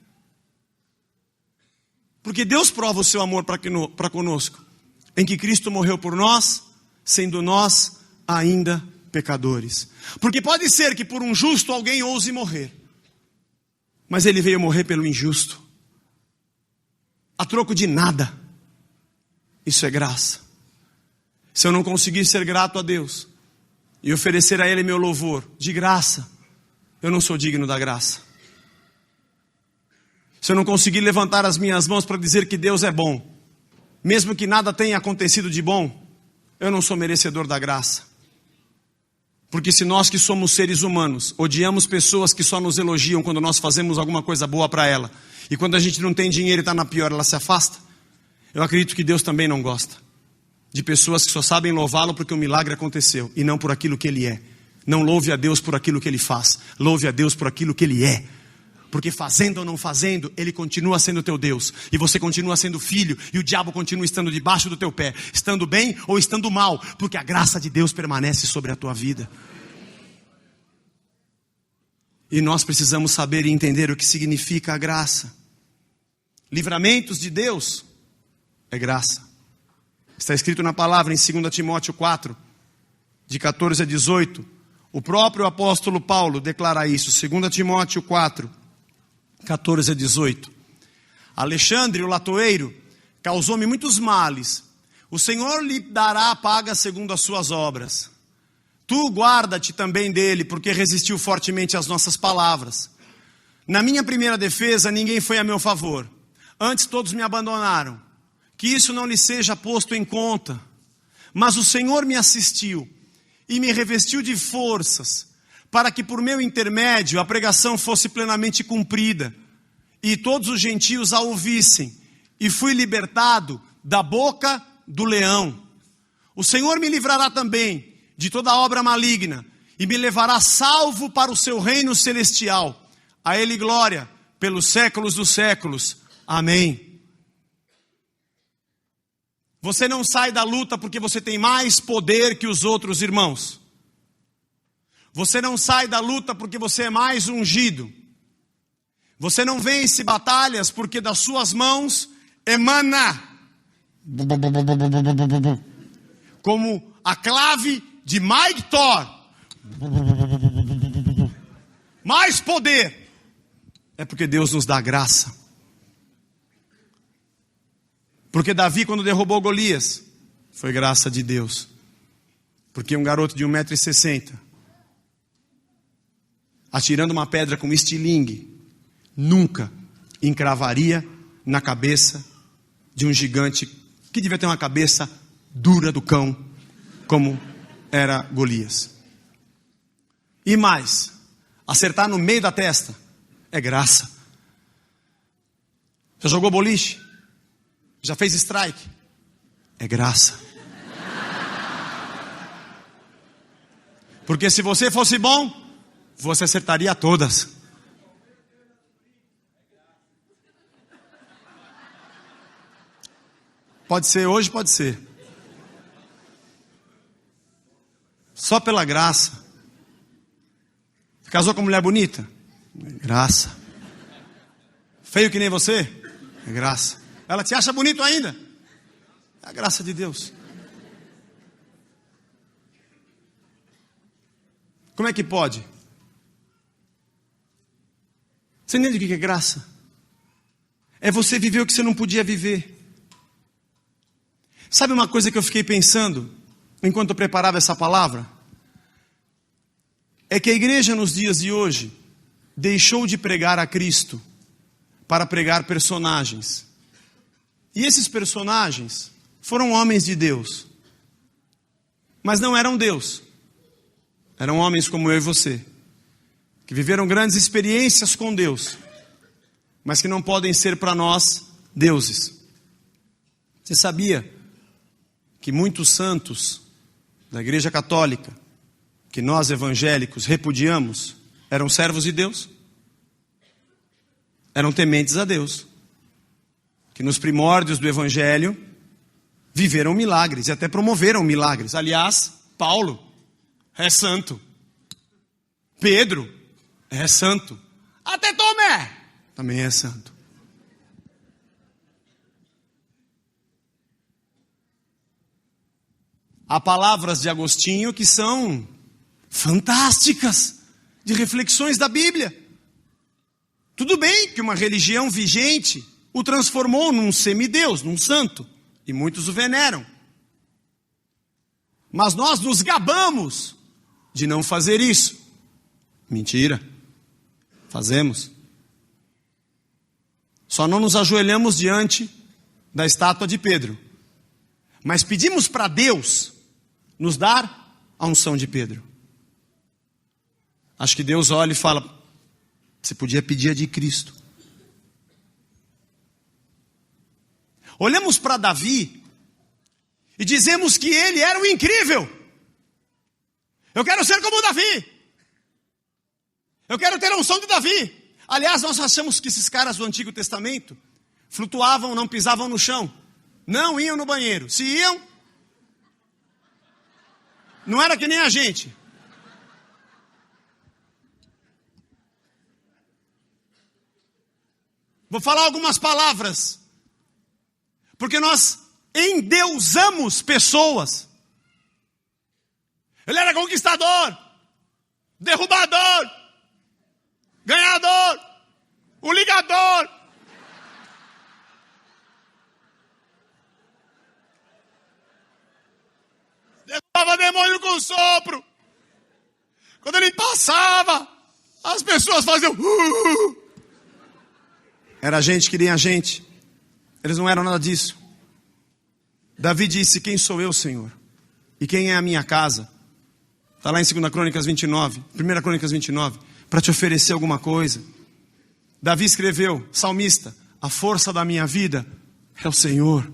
Porque Deus prova o seu amor para conosco, em que Cristo morreu por nós, sendo nós ainda pecadores. Porque pode ser que por um justo alguém ouse morrer, mas Ele veio morrer pelo injusto, a troco de nada. Isso é graça. Se eu não conseguir ser grato a Deus e oferecer a Ele meu louvor de graça, eu não sou digno da graça. Se eu não conseguir levantar as minhas mãos para dizer que Deus é bom, mesmo que nada tenha acontecido de bom, eu não sou merecedor da graça. Porque se nós que somos seres humanos, odiamos pessoas que só nos elogiam quando nós fazemos alguma coisa boa para ela, e quando a gente não tem dinheiro e está na pior, ela se afasta, eu acredito que Deus também não gosta de pessoas que só sabem louvá-lo porque o milagre aconteceu, e não por aquilo que Ele é. Não louve a Deus por aquilo que Ele faz, louve a Deus por aquilo que Ele é. Porque fazendo ou não fazendo, Ele continua sendo teu Deus, e você continua sendo filho, e o diabo continua estando debaixo do teu pé, estando bem ou estando mal, porque a graça de Deus permanece sobre a tua vida. E nós precisamos saber e entender o que significa a graça. Livramentos de Deus é graça. Está escrito na palavra em 2 Timóteo 4, de 14 a 18, o próprio apóstolo Paulo declara isso, 2 Timóteo 4, 14 a 18. Alexandre, o latoeiro, causou-me muitos males. O Senhor lhe dará a paga segundo as suas obras. Tu guarda-te também dele, porque resistiu fortemente às nossas palavras. Na minha primeira defesa, ninguém foi a meu favor. Antes todos me abandonaram. Que isso não lhe seja posto em conta. Mas o Senhor me assistiu e me revestiu de forças, para que por meu intermédio a pregação fosse plenamente cumprida, e todos os gentios a ouvissem, e fui libertado da boca do leão. O Senhor me livrará também de toda obra maligna, e me levará salvo para o seu reino celestial. A Ele glória pelos séculos dos séculos. Amém. Você não sai da luta porque você tem mais poder que os outros irmãos. Você não sai da luta porque você é mais ungido. Você não vence batalhas porque das suas mãos emana como a clave de Mike Thor. Mais poder. É porque Deus nos dá graça. Porque Davi, quando derrubou Golias, foi graça de Deus. Porque um garoto de 1,60 m, atirando uma pedra com estilingue, nunca encravaria na cabeça de um gigante que devia ter uma cabeça dura do cão, como era Golias. E mais, acertar no meio da testa é graça. Já jogou boliche? Já fez strike? É graça. Porque se você fosse bom, você acertaria todas. Pode ser hoje, pode ser. Só pela graça. Casou com mulher bonita? É graça. Feio que nem você? É graça. Ela te acha bonito ainda? É a graça de Deus. Como é que pode? Você entende o que é graça? É você viver o que você não podia viver. Sabe uma coisa que eu fiquei pensando enquanto eu preparava essa palavra? É que a igreja nos dias de hoje deixou de pregar a Cristo para pregar personagens. E esses personagens foram homens de Deus. Mas não eram Deus. Eram homens como eu e você, que viveram grandes experiências com Deus, mas que não podem ser para nós deuses. Você sabia que muitos santos da Igreja Católica, que nós evangélicos repudiamos, eram servos de Deus? Eram tementes a Deus. Que nos primórdios do Evangelho viveram milagres e até promoveram milagres. Aliás, Paulo é santo. Pedro é santo. Até Tomé também é santo. Há palavras de Agostinho que são fantásticas, de reflexões da Bíblia. Tudo bem que uma religião vigente o transformou num semideus, num santo, e muitos o veneram. Mas nós nos gabamos de não fazer isso. Mentira. Fazemos. Só não nos ajoelhamos diante da estátua de Pedro. Mas pedimos para Deus nos dar a unção de Pedro. Acho que Deus olha e fala: você podia pedir a de Cristo. Olhamos para Davi e dizemos que ele era o incrível. Eu quero ser como Davi. Eu quero ter a unção de Davi. Aliás, nós achamos que esses caras do Antigo Testamento flutuavam, não pisavam no chão, não iam no banheiro. Se iam, não era que nem a gente. Vou falar algumas palavras, porque nós endeusamos pessoas. Ele era conquistador, derrubador, ganhador, o ligador. Derrubava demônio com sopro. Quando ele passava, as pessoas faziam Era gente que nem a gente. Eles não eram nada disso. Davi disse: quem sou eu, Senhor? E quem é a minha casa? Está lá em 2 Crônicas 29, 1 Crônicas 29, para te oferecer alguma coisa. Davi escreveu, salmista: a força da minha vida é o Senhor,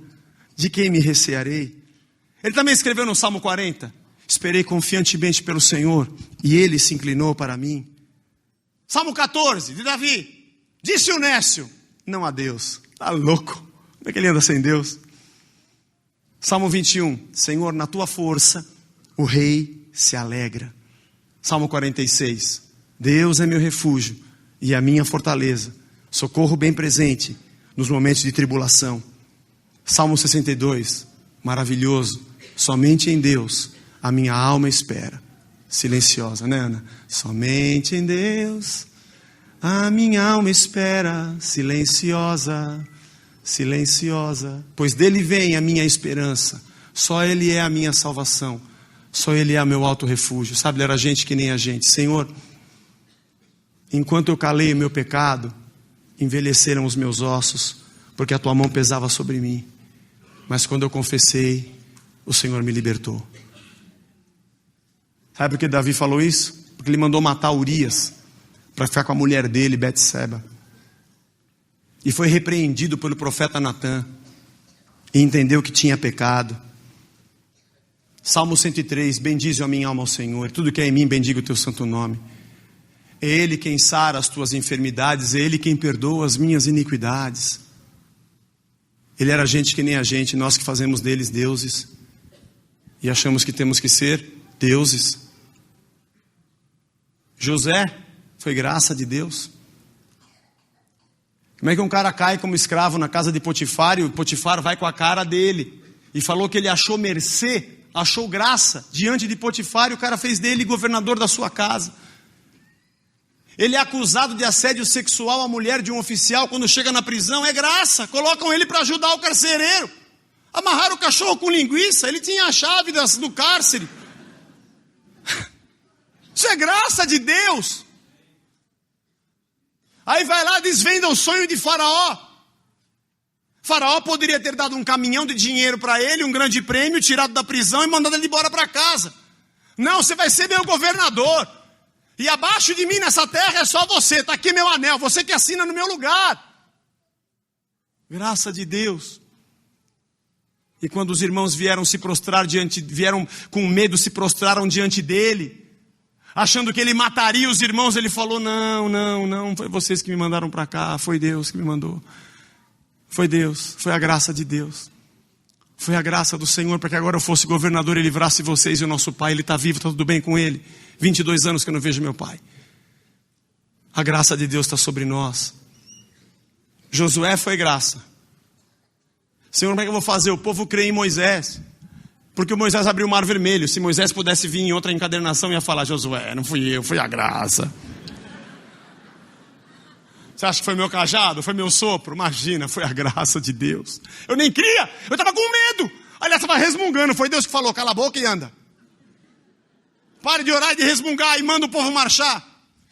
de quem me recearei? Ele também escreveu no Salmo 40, esperei confiantemente pelo Senhor, e Ele se inclinou para mim. Salmo 14, de Davi, disse o nécio: não há Deus. Está louco, como é que ele anda sem Deus? Salmo 21, Senhor, na tua força, o rei se alegra. Salmo 46, Deus é meu refúgio e a minha fortaleza, socorro bem presente nos momentos de tribulação. Salmo 62, maravilhoso, somente em Deus a minha alma espera. Silenciosa, né, Ana? Somente em Deus a minha alma espera, silenciosa, silenciosa, pois dele vem a minha esperança, só ele é a minha salvação, só ele é o meu alto refúgio. Sabe, ele era gente que nem a gente. Senhor, enquanto eu calei o meu pecado, envelheceram os meus ossos, porque a tua mão pesava sobre mim, mas quando eu confessei, o Senhor me libertou. Sabe por que Davi falou isso? Porque ele mandou matar Urias para ficar com a mulher dele, Betseba. E foi repreendido pelo profeta Natã. E entendeu que tinha pecado. Salmo 103, bendize a minha alma ao Senhor. Tudo que é em mim, bendiga o teu santo nome. É Ele quem sara as tuas enfermidades. É Ele quem perdoa as minhas iniquidades. Ele era gente que nem a gente. Nós que fazemos deles deuses. E achamos que temos que ser deuses. José foi graça de Deus. Como é que um cara cai como escravo na casa de Potifar e o Potifar vai com a cara dele e falou que ele achou mercê, achou graça diante de Potifar e o cara fez dele governador da sua casa. Ele é acusado de assédio sexual à mulher de um oficial. Quando chega na prisão é graça, colocam ele para ajudar o carcereiro. Amarraram o cachorro com linguiça, ele tinha a chave do cárcere. Isso é graça de Deus. Aí vai lá, desvenda o sonho de Faraó. Faraó poderia ter dado um caminhão de dinheiro para ele, um grande prêmio, tirado da prisão e mandado ele embora para casa. Não, você vai ser meu governador. E abaixo de mim nessa terra é só você, está aqui meu anel, você que assina no meu lugar. Graça de Deus. E quando os irmãos vieram com medo, se prostraram diante dele, achando que ele mataria os irmãos, ele falou: não, foi vocês que me mandaram para cá, foi Deus que me mandou. Foi Deus, foi a graça de Deus. Foi a graça do Senhor para que agora eu fosse governador e livrasse vocês e o nosso pai. Ele está vivo, está tudo bem com ele. 22 anos que eu não vejo meu pai. A graça de Deus está sobre nós. Josué foi graça. Senhor, como é que eu vou fazer? O povo crê em Moisés. Porque o Moisés abriu o mar vermelho. Se Moisés pudesse vir em outra encadernação, ia falar: Josué, não fui eu, foi a graça. Você acha que foi meu cajado? Foi meu sopro? Imagina, foi a graça de Deus. Eu nem cria, eu estava com medo. Aliás, estava resmungando. Foi Deus que falou: cala a boca e anda. Pare de orar e de resmungar e manda o povo marchar.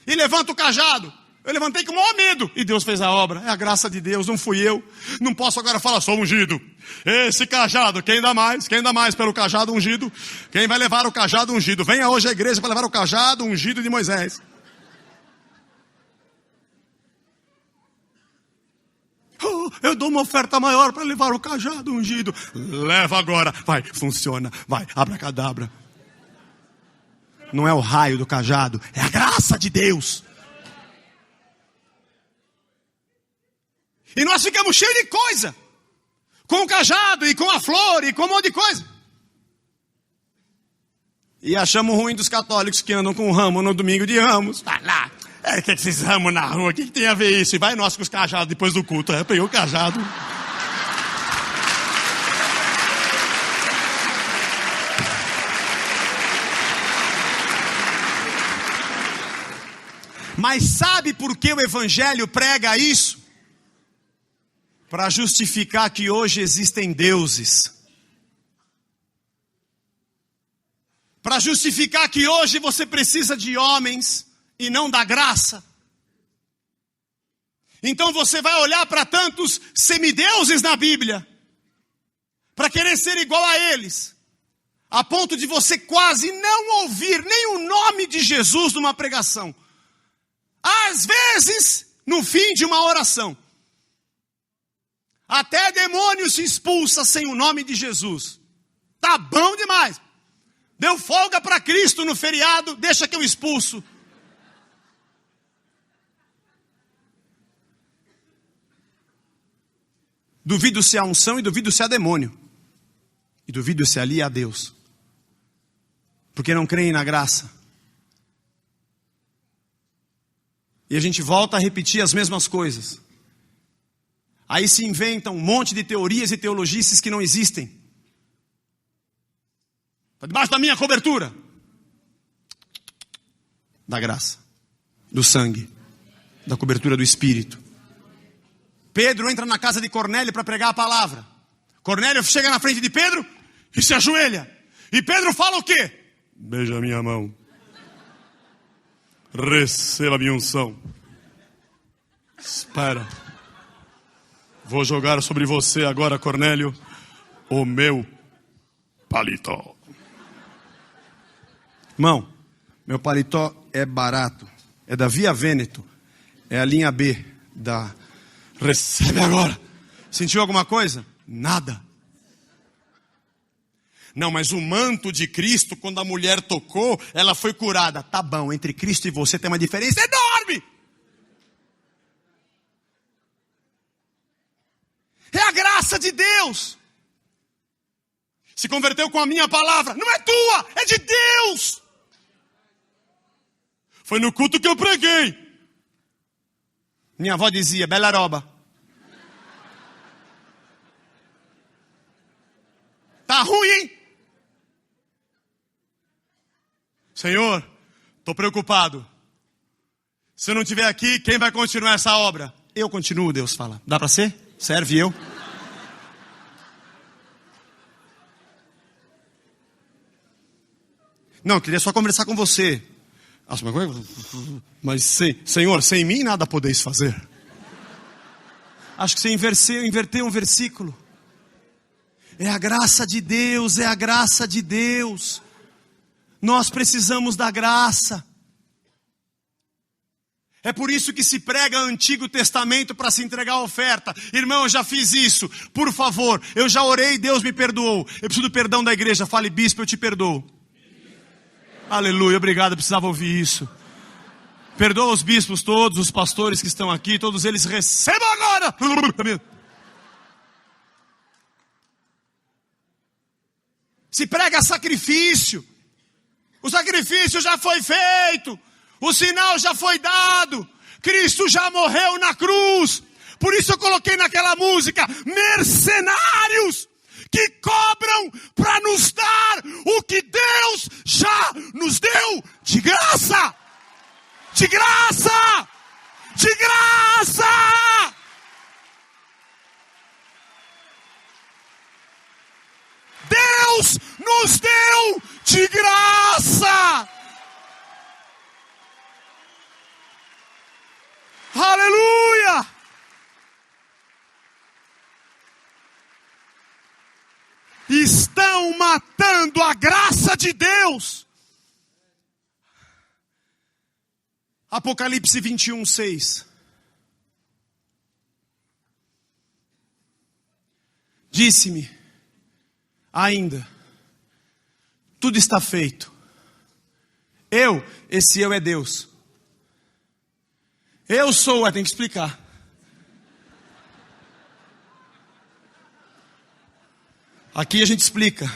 E levanta o cajado. Eu levantei com o maior medo. E Deus fez a obra. É a graça de Deus, não fui eu. Não posso agora falar: sou ungido. Esse cajado, quem dá mais? Quem dá mais pelo cajado ungido? Quem vai levar o cajado ungido? Venha hoje à igreja para levar o cajado ungido de Moisés. Eu dou uma oferta maior para levar o cajado ungido. Leva agora. Vai, funciona. Vai, abracadabra. Não é o raio do cajado, é a graça de Deus. E nós ficamos cheios de coisa. Com o cajado e com a flor e com um monte de coisa. E achamos ruim dos católicos que andam com um ramo no domingo de Ramos. Vai lá. Que esses ramos na rua, o que tem a ver isso? E vai nós com os cajados depois do culto. Eu peguei o cajado. Mas sabe por que o Evangelho prega isso? Para justificar que hoje existem deuses. Para justificar que hoje você precisa de homens e não da graça. Então você vai olhar para tantos semideuses na Bíblia, para querer ser igual a eles, a ponto de você quase não ouvir nem o nome de Jesus numa pregação. Às vezes, no fim de uma oração. Até demônio se expulsa sem o nome de Jesus. Tá bom demais. Deu folga para Cristo no feriado, deixa que eu expulso. Duvido se há unção e duvido se há demônio. E duvido se ali há Deus. Porque não creem na graça. E a gente volta a repetir as mesmas coisas. Aí se inventam um monte de teorias e teologices que não existem. Está debaixo da minha cobertura. Da graça. Do sangue. Da cobertura do Espírito. Pedro entra na casa de Cornélio para pregar a palavra. Cornélio chega na frente de Pedro e se ajoelha. E Pedro fala o quê? Beija a minha mão. Receba a minha unção. Espera. Vou jogar sobre você agora, Cornélio, o meu paletó. Irmão, meu paletó é barato. É da Via Vêneto. É a linha B da... Recebe agora. Sentiu alguma coisa? Nada. Não, mas o manto de Cristo, quando a mulher tocou, ela foi curada. Tá bom, entre Cristo e você tem uma diferença enorme. É a graça de Deus. Se converteu com a minha palavra. Não é tua, é de Deus. Foi no culto que eu preguei. Minha avó dizia, bela roba. Tá ruim, hein? Senhor, estou preocupado. Se eu não estiver aqui, quem vai continuar essa obra? Eu continuo, Deus fala. Dá para ser? Serve eu. Não, eu queria só conversar com você. Mas Senhor, sem mim nada podeis fazer. Acho que você inverteu um versículo. É a graça de Deus, é a graça de Deus. Nós precisamos da graça. É por isso que se prega Antigo Testamento para se entregar a oferta. Irmão, eu já fiz isso. Por favor, eu já orei, Deus me perdoou. Eu preciso do perdão da igreja. Fale, bispo, eu te perdoo. Aleluia, obrigado, eu precisava ouvir isso. Perdoa os bispos todos, os pastores que estão aqui, todos eles recebam agora. Se prega sacrifício. O sacrifício já foi feito. O sinal já foi dado. Cristo já morreu na cruz. Por isso eu coloquei naquela música, mercenários que cobram para nos dar o que Deus já nos deu de graça. De graça! De graça! Deus nos deu de graça! Aleluia! Estão matando a graça de Deus. Apocalipse 21:6. Disse-me, ainda, tudo está feito. Esse eu é Deus. Eu sou, tem que explicar. Aqui a gente explica.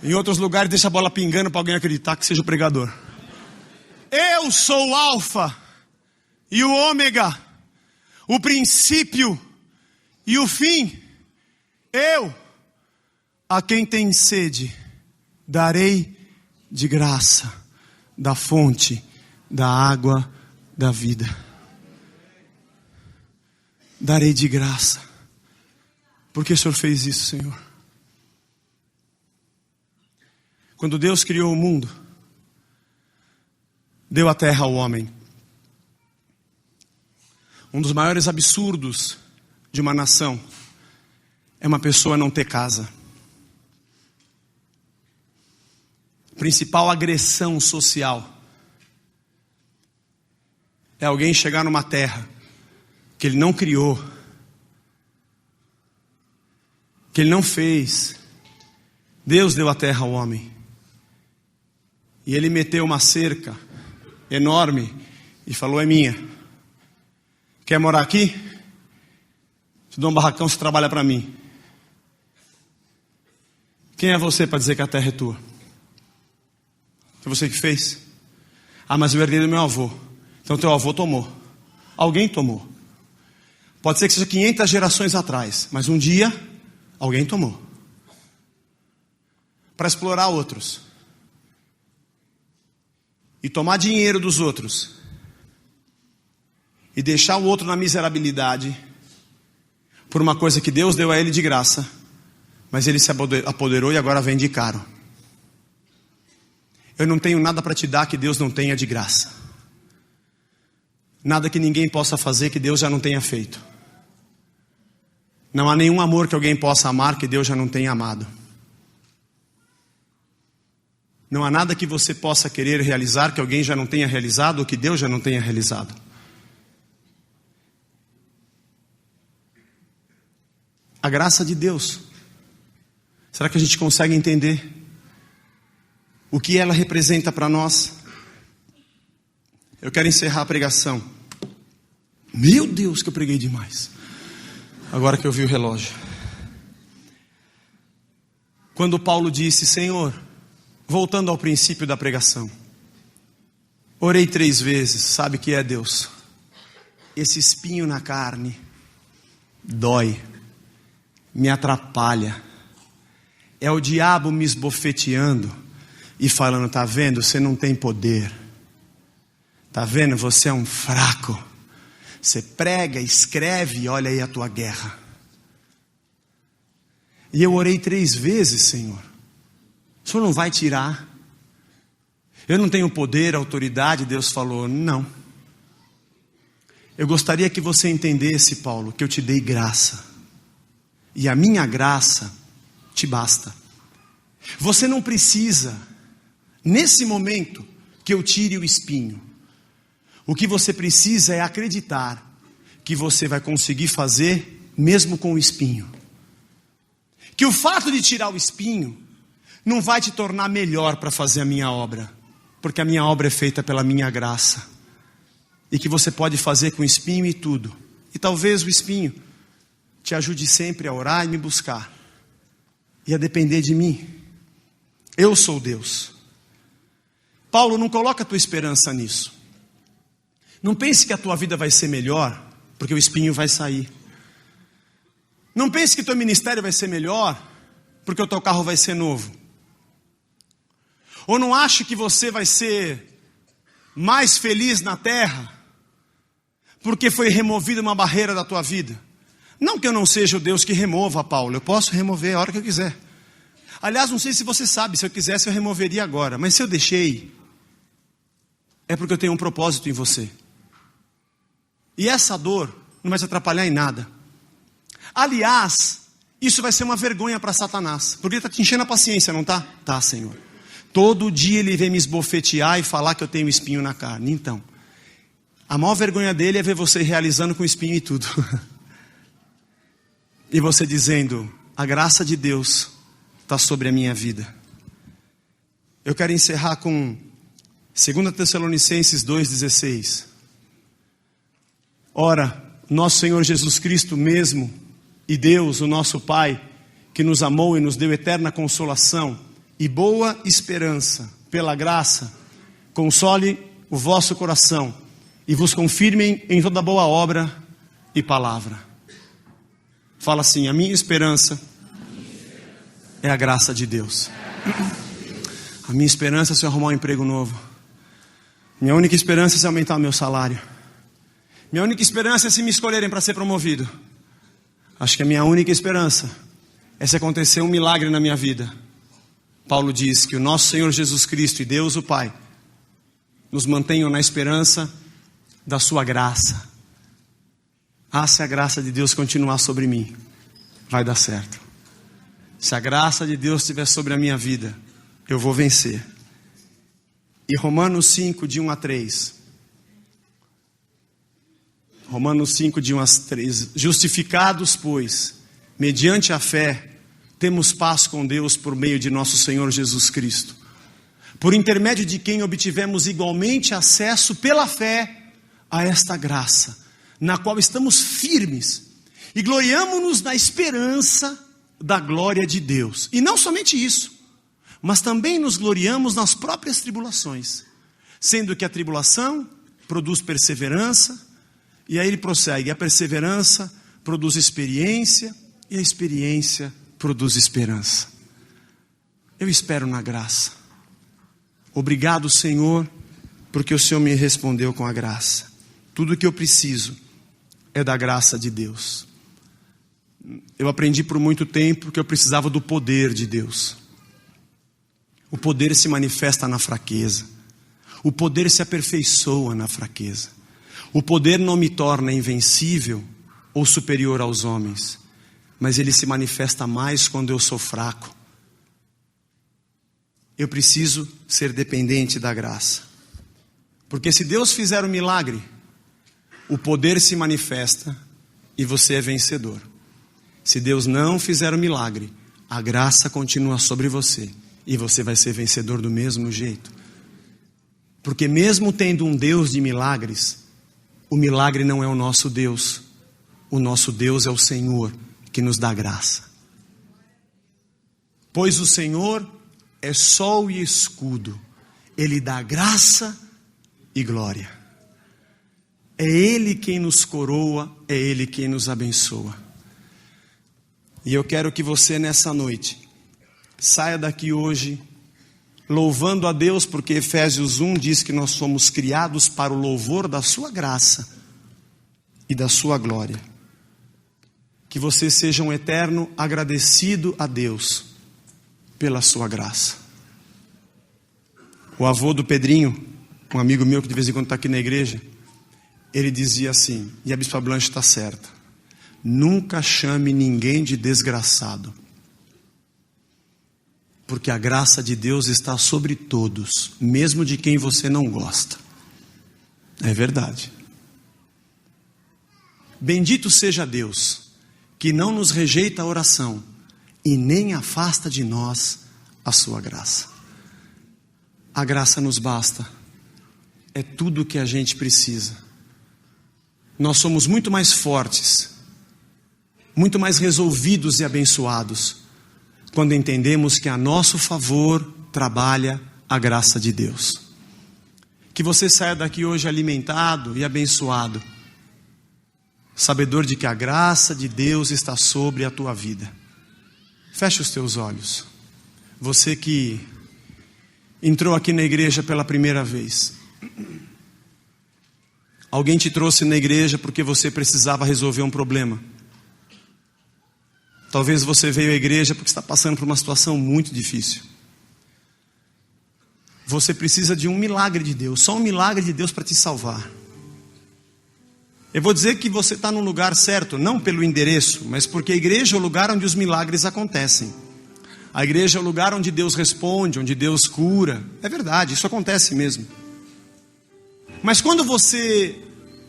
Em outros lugares deixa a bola pingando para alguém acreditar que seja o pregador. Eu sou o Alfa e o Ômega, o princípio e o fim. Eu, a quem tem sede, darei de graça da fonte da água da vida. Darei de graça. Por que o Senhor fez isso, Senhor? Quando Deus criou o mundo, deu a terra ao homem. Um dos maiores absurdos de uma nação é uma pessoa não ter casa. Principal agressão social é alguém chegar numa terra que ele não criou, que ele não fez. Deus deu a terra ao homem. E ele meteu uma cerca enorme e falou: é minha. Quer morar aqui? Te dou um barracão, você trabalha para mim. Quem é você para dizer que a terra é tua? Foi você que fez? Ah, mas eu herdei do meu avô. Então teu avô tomou. Alguém tomou. Pode ser que seja 500 gerações atrás, mas um dia alguém tomou. Para explorar outros. E tomar dinheiro dos outros. E deixar o outro na miserabilidade. Por uma coisa que Deus deu a ele de graça. Mas ele se apoderou e agora vende caro. Eu não tenho nada para te dar que Deus não tenha de graça. Nada que ninguém possa fazer que Deus já não tenha feito. Não há nenhum amor que alguém possa amar que Deus já não tenha amado. Não há nada que você possa querer realizar que alguém já não tenha realizado ou que Deus já não tenha realizado. A graça de Deus. Será que a gente consegue entender o que ela representa para nós? Eu quero encerrar a pregação. Meu Deus, que eu preguei demais. Agora que eu vi o relógio. Quando Paulo disse: Senhor, voltando ao princípio da pregação, orei 3 vezes, sabe o que é, Deus? Esse espinho na carne dói, me atrapalha. É o diabo me esbofeteando e falando: tá vendo, você não tem poder. Tá vendo, você é um fraco. Você prega, escreve e olha aí a tua guerra. E eu orei 3 vezes, Senhor. O Senhor não vai tirar? Eu não tenho poder, autoridade? Deus falou: não. Eu gostaria que você entendesse, Paulo, que eu te dei graça. E a minha graça te basta. Você não precisa, nesse momento, que eu tire o espinho. O que você precisa é acreditar que você vai conseguir fazer mesmo com o espinho. Que o fato de tirar o espinho não vai te tornar melhor para fazer a minha obra, porque a minha obra é feita pela minha graça. E que você pode fazer com o espinho e tudo. E talvez o espinho te ajude sempre a orar e me buscar. E a depender de mim. Eu sou Deus. Paulo, não coloca a tua esperança nisso. Não pense que a tua vida vai ser melhor, porque o espinho vai sair. Não pense que o teu ministério vai ser melhor, porque o teu carro vai ser novo. Ou não ache que você vai ser mais feliz na terra, porque foi removida uma barreira da tua vida. Não que eu não seja o Deus que remova, Paulo. Eu posso remover a hora que eu quiser. Aliás, não sei se você sabe, se eu quisesse eu removeria agora. Mas se eu deixei, é porque eu tenho um propósito em você. E essa dor não vai te atrapalhar em nada. Aliás, isso vai ser uma vergonha para Satanás. Porque ele está te enchendo a paciência, não está? Tá, Senhor. Todo dia ele vem me esbofetear e falar que eu tenho espinho na carne. Então, a maior vergonha dele é ver você realizando com espinho e tudo. E você dizendo: a graça de Deus está sobre a minha vida. Eu quero encerrar com 2 Tessalonicenses 2,16. Ora, nosso Senhor Jesus Cristo mesmo, e Deus, o nosso Pai, que nos amou e nos deu eterna consolação e boa esperança, pela graça, console o vosso coração e vos confirmem em toda boa obra e palavra. Fala assim: a minha esperança é a graça de Deus. A minha esperança é se eu arrumar um emprego novo. Minha única esperança é se aumentar o meu salário. Minha única esperança é se me escolherem para ser promovido. Acho que a minha única esperança é se acontecer um milagre na minha vida. Paulo diz que o nosso Senhor Jesus Cristo e Deus o Pai nos mantenham na esperança da sua graça. Se a graça de Deus continuar sobre mim, vai dar certo. Se a graça de Deus estiver sobre a minha vida, eu vou vencer. E Romanos 5, de 1 a 3. Romanos 5, de 1 a 3. Justificados, pois, mediante a fé, temos paz com Deus por meio de nosso Senhor Jesus Cristo, por intermédio de quem obtivemos igualmente acesso pela fé a esta graça, na qual estamos firmes e gloriamo-nos na esperança da glória de Deus. E não somente isso, mas também nos gloriamos nas próprias tribulações, sendo que a tribulação produz perseverança, e aí ele prossegue, a perseverança produz experiência, e a experiência produz esperança. Eu espero na graça. Obrigado, Senhor, porque o Senhor me respondeu com a graça. Tudo o que eu preciso é da graça de Deus. Eu aprendi por muito tempo que eu precisava do poder de Deus. O poder se manifesta na fraqueza. O poder se aperfeiçoa na fraqueza. O poder não me torna invencível ou superior aos homens, mas ele se manifesta mais quando eu sou fraco. Eu preciso ser dependente da graça. Porque se Deus fizer um milagre, o poder se manifesta e você é vencedor. Se Deus não fizer um milagre, a graça continua sobre você e você vai ser vencedor do mesmo jeito. Porque mesmo tendo um Deus de milagres, o milagre não é o nosso Deus. O nosso Deus é o Senhor que nos dá graça. Pois o Senhor é sol e escudo. Ele dá graça e glória. É Ele quem nos coroa, é Ele quem nos abençoa. E eu quero que você nessa noite saia daqui hoje louvando a Deus, porque Efésios 1 diz que nós somos criados para o louvor da sua graça e da sua glória. Que você seja um eterno agradecido a Deus pela sua graça. O avô do Pedrinho, um amigo meu que de vez em quando está aqui na igreja, ele dizia assim, e a Bispa Blanche está certa: nunca chame ninguém de desgraçado, porque a graça de Deus está sobre todos, mesmo de quem você não gosta. É verdade. Bendito seja Deus, que não nos rejeita a oração e nem afasta de nós a sua graça. A graça nos basta, é tudo o que a gente precisa. Nós somos muito mais fortes, muito mais resolvidos e abençoados quando entendemos que a nosso favor trabalha a graça de Deus. Que você saia daqui hoje alimentado e abençoado, sabedor de que a graça de Deus está sobre a tua vida. Feche os teus olhos. Você que entrou aqui na igreja pela primeira vez. Alguém te trouxe na igreja porque você precisava resolver um problema. Talvez você veio à igreja porque está passando por uma situação muito difícil. Você precisa de um milagre de Deus, só um milagre de Deus para te salvar. Eu vou dizer que você está no lugar certo, não pelo endereço, mas porque a igreja é o lugar onde os milagres acontecem. A igreja é o lugar onde Deus responde, onde Deus cura. É verdade, isso acontece mesmo. Mas quando você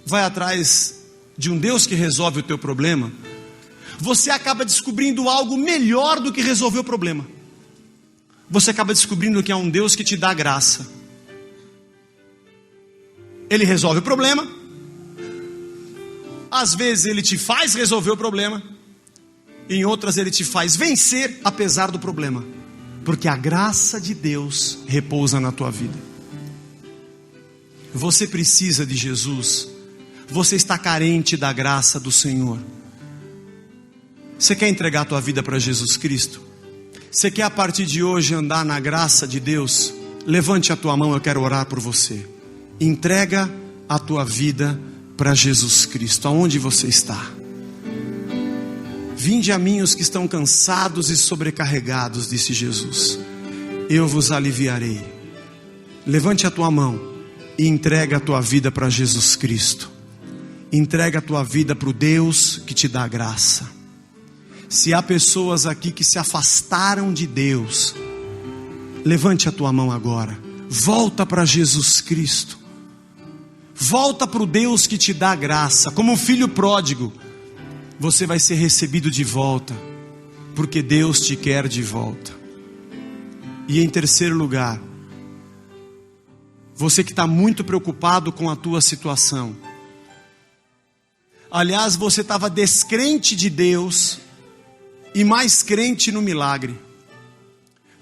vai atrás de um Deus que resolve o teu problema, você acaba descobrindo algo melhor do que resolver o problema. Você acaba descobrindo que é um Deus que te dá graça. Ele resolve o problema. Às vezes ele te faz resolver o problema. Em outras ele te faz vencer apesar do problema. Porque a graça de Deus repousa na tua vida. Você precisa de Jesus. Você está carente da graça do Senhor. Você quer entregar a tua vida para Jesus Cristo? Você quer a partir de hoje andar na graça de Deus? Levante a tua mão, eu quero orar por você. Entrega a tua vida para Jesus Cristo, aonde você está. Vinde a mim os que estão cansados e sobrecarregados, disse Jesus. Eu vos aliviarei. Levante a tua mão e entrega a tua vida para Jesus Cristo. Entrega a tua vida para o Deus que te dá graça. Se há pessoas aqui que se afastaram de Deus, levante a tua mão agora. Volta para Jesus Cristo. Volta para o Deus que te dá graça. Como um filho pródigo, você vai ser recebido de volta, porque Deus te quer de volta. E em terceiro lugar, você que está muito preocupado com a tua situação. Aliás, você estava descrente de Deus e mais crente no milagre.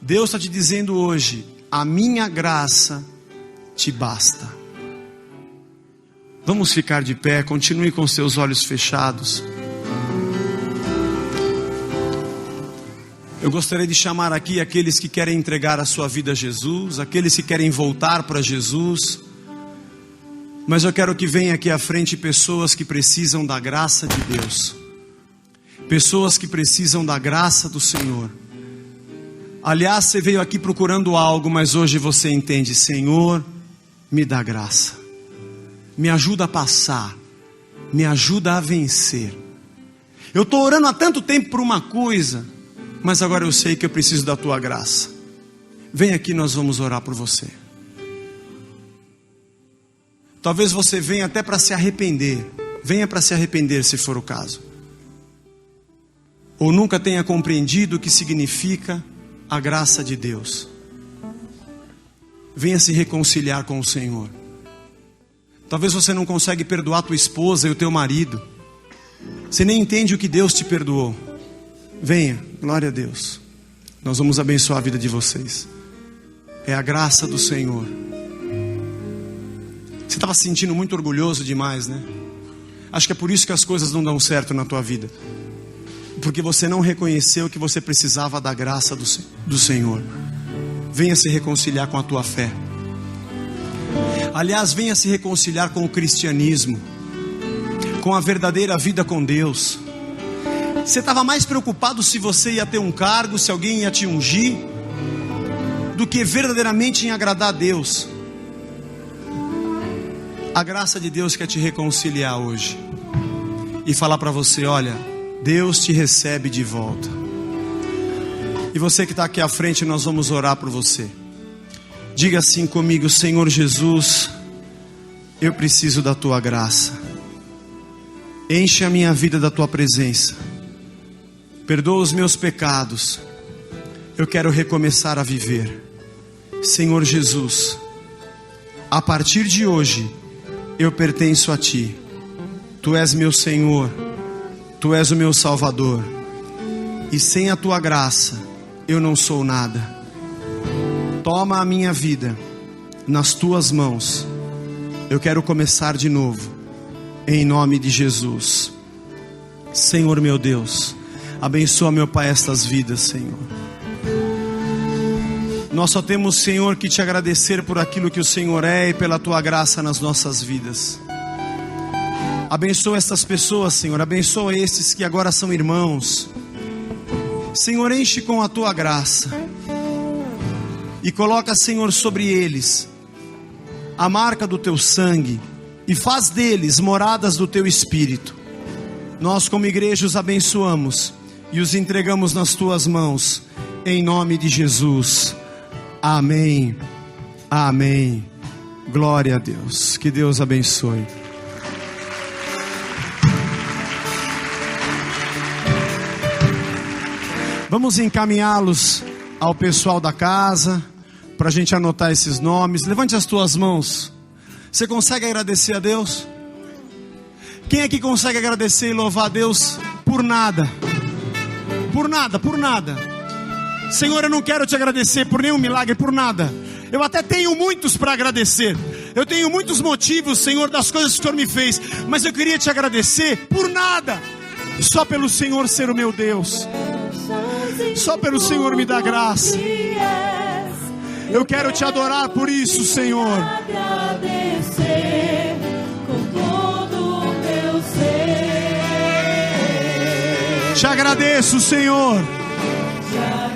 Deus está te dizendo hoje: a minha graça te basta. Vamos ficar de pé, continue com seus olhos fechados. Eu gostaria de chamar aqui aqueles que querem entregar a sua vida a Jesus, aqueles que querem voltar para Jesus. Mas eu quero que venha aqui à frente pessoas que precisam da graça de Deus. Pessoas que precisam da graça do Senhor. Aliás, você veio aqui procurando algo, mas hoje você entende: Senhor, me dá graça. Me ajuda a passar. Me ajuda a vencer. Eu estou orando há tanto tempo por uma coisa, mas agora eu sei que eu preciso da tua graça. Vem aqui, nós vamos orar por você. Talvez você venha até para se arrepender. Venha para se arrepender, se for o caso. Ou nunca tenha compreendido o que significa a graça de Deus. Venha se reconciliar com o Senhor. Talvez você não consegue perdoar tua esposa e o teu marido. Você nem entende o que Deus te perdoou. Venha, glória a Deus. Nós vamos abençoar a vida de vocês. É a graça do Senhor. Você estava se sentindo muito orgulhoso demais, né? Acho que é por isso que as coisas não dão certo na tua vida. Porque você não reconheceu que você precisava da graça do Senhor. Venha se reconciliar com a tua fé. Aliás, venha se reconciliar com o cristianismo, com a verdadeira vida com Deus. Você estava mais preocupado se você ia ter um cargo, se alguém ia te ungir, do que verdadeiramente em agradar a Deus. A graça de Deus quer te reconciliar hoje e falar para você: olha, Deus te recebe de volta. E você que está aqui à frente, nós vamos orar por você. Diga assim comigo: Senhor Jesus, eu preciso da tua graça. Enche a minha vida da tua presença. Perdoa os meus pecados. Eu quero recomeçar a viver. Senhor Jesus, a partir de hoje eu pertenço a ti. Tu és meu Senhor. Tu és o meu Salvador. E sem a tua graça eu não sou nada. Toma a minha vida nas tuas mãos. Eu quero começar de novo, em nome de Jesus. Senhor meu Deus, abençoa, meu Pai, estas vidas, Senhor. Nós só temos, Senhor, que te agradecer por aquilo que o Senhor é e pela tua graça nas nossas vidas. Abençoa estas pessoas, Senhor. Abençoa estes que agora são irmãos. Senhor, enche com a tua graça e coloca, Senhor, sobre eles a marca do teu sangue e faz deles moradas do teu Espírito. Nós como igreja os abençoamos e os entregamos nas tuas mãos, em nome de Jesus. Amém. Amém. Glória a Deus. Que Deus abençoe. Vamos encaminhá-los ao pessoal da casa, para a gente anotar esses nomes. Levante as tuas mãos. Você consegue agradecer a Deus? Quem aqui consegue agradecer e louvar a Deus por nada? Por nada, por nada. Senhor, eu não quero te agradecer por nenhum milagre, por nada. Eu até tenho muitos para agradecer. Eu tenho muitos motivos, Senhor, das coisas que o Senhor me fez. Mas eu queria te agradecer por nada. Só pelo Senhor ser o meu Deus. Só pelo Senhor me dar graça. Eu quero te adorar por isso, Senhor. Agradecer com todo o meu ser. Te agradeço, Senhor. Te agradeço,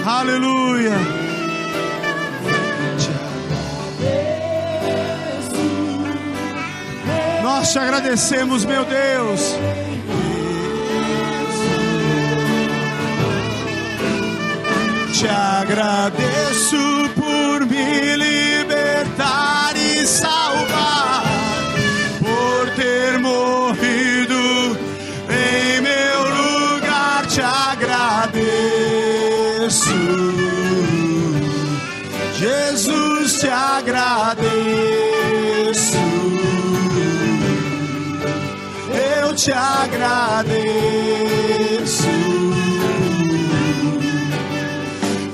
Aleluia. Nós te agradecemos, meu Deus. Te agradeço por me libertar e salvar, por ter morrido em meu lugar. Te agradeço, Jesus, te agradeço. Eu te agradeço.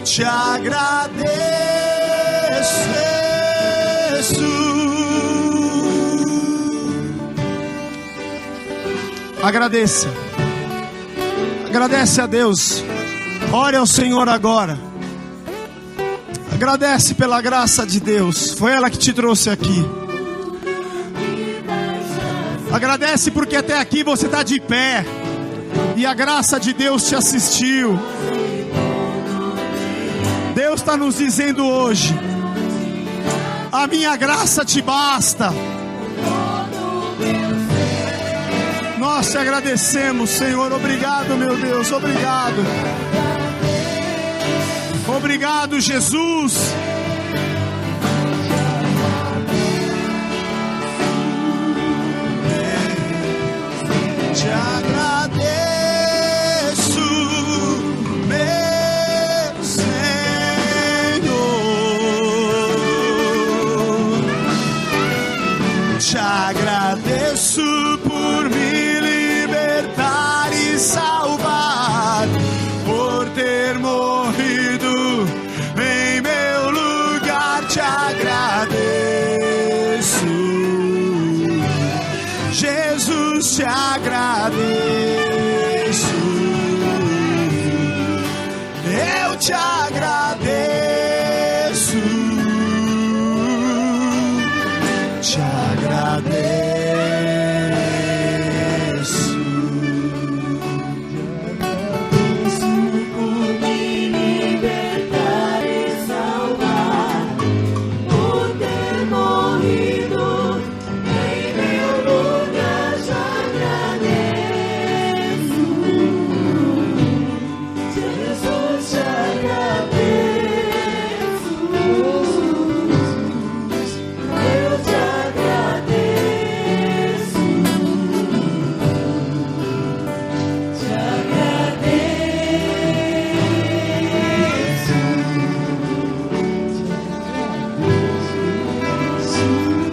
Te agradeço. Agradeça. Agradece a Deus. Ore ao Senhor agora. Agradece pela graça de Deus. Foi ela que te trouxe aqui. Agradece porque até aqui você está de pé e a graça de Deus te assistiu. Deus está nos dizendo hoje: a minha graça te basta. Nós te agradecemos, Senhor. Obrigado, meu Deus. Obrigado. Obrigado, Jesus. Te agradeço, meu Senhor. Te agradeço por me libertar e salvar, por ter morrido em meu lugar. Te agradeço, Jesus, te agradeço. Eu te agradeço. Te agradeço. Por me libertar e salvar, por ter morrido em meu lugar. Te agradeço, Jesus, te agradeço. Eu te agradeço, te agradeço.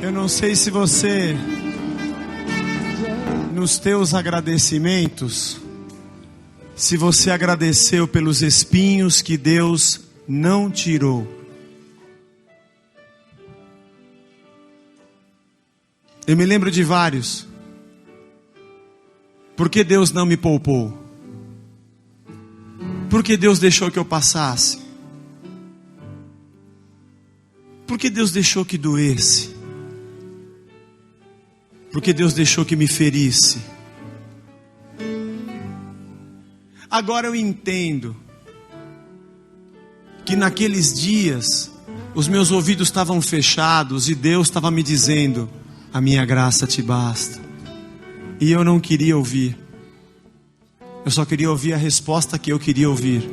Eu não sei se você, nos teus agradecimentos, se você agradeceu pelos espinhos que Deus não tirou. Eu me lembro de vários. Por que Deus não me poupou? Por que Deus deixou que eu passasse? Por que Deus deixou que doesse? Por que Deus deixou que me ferisse? Agora eu entendo que naqueles dias os meus ouvidos estavam fechados e Deus estava me dizendo: a minha graça te basta. E eu não queria ouvir. Eu só queria ouvir a resposta que eu queria ouvir.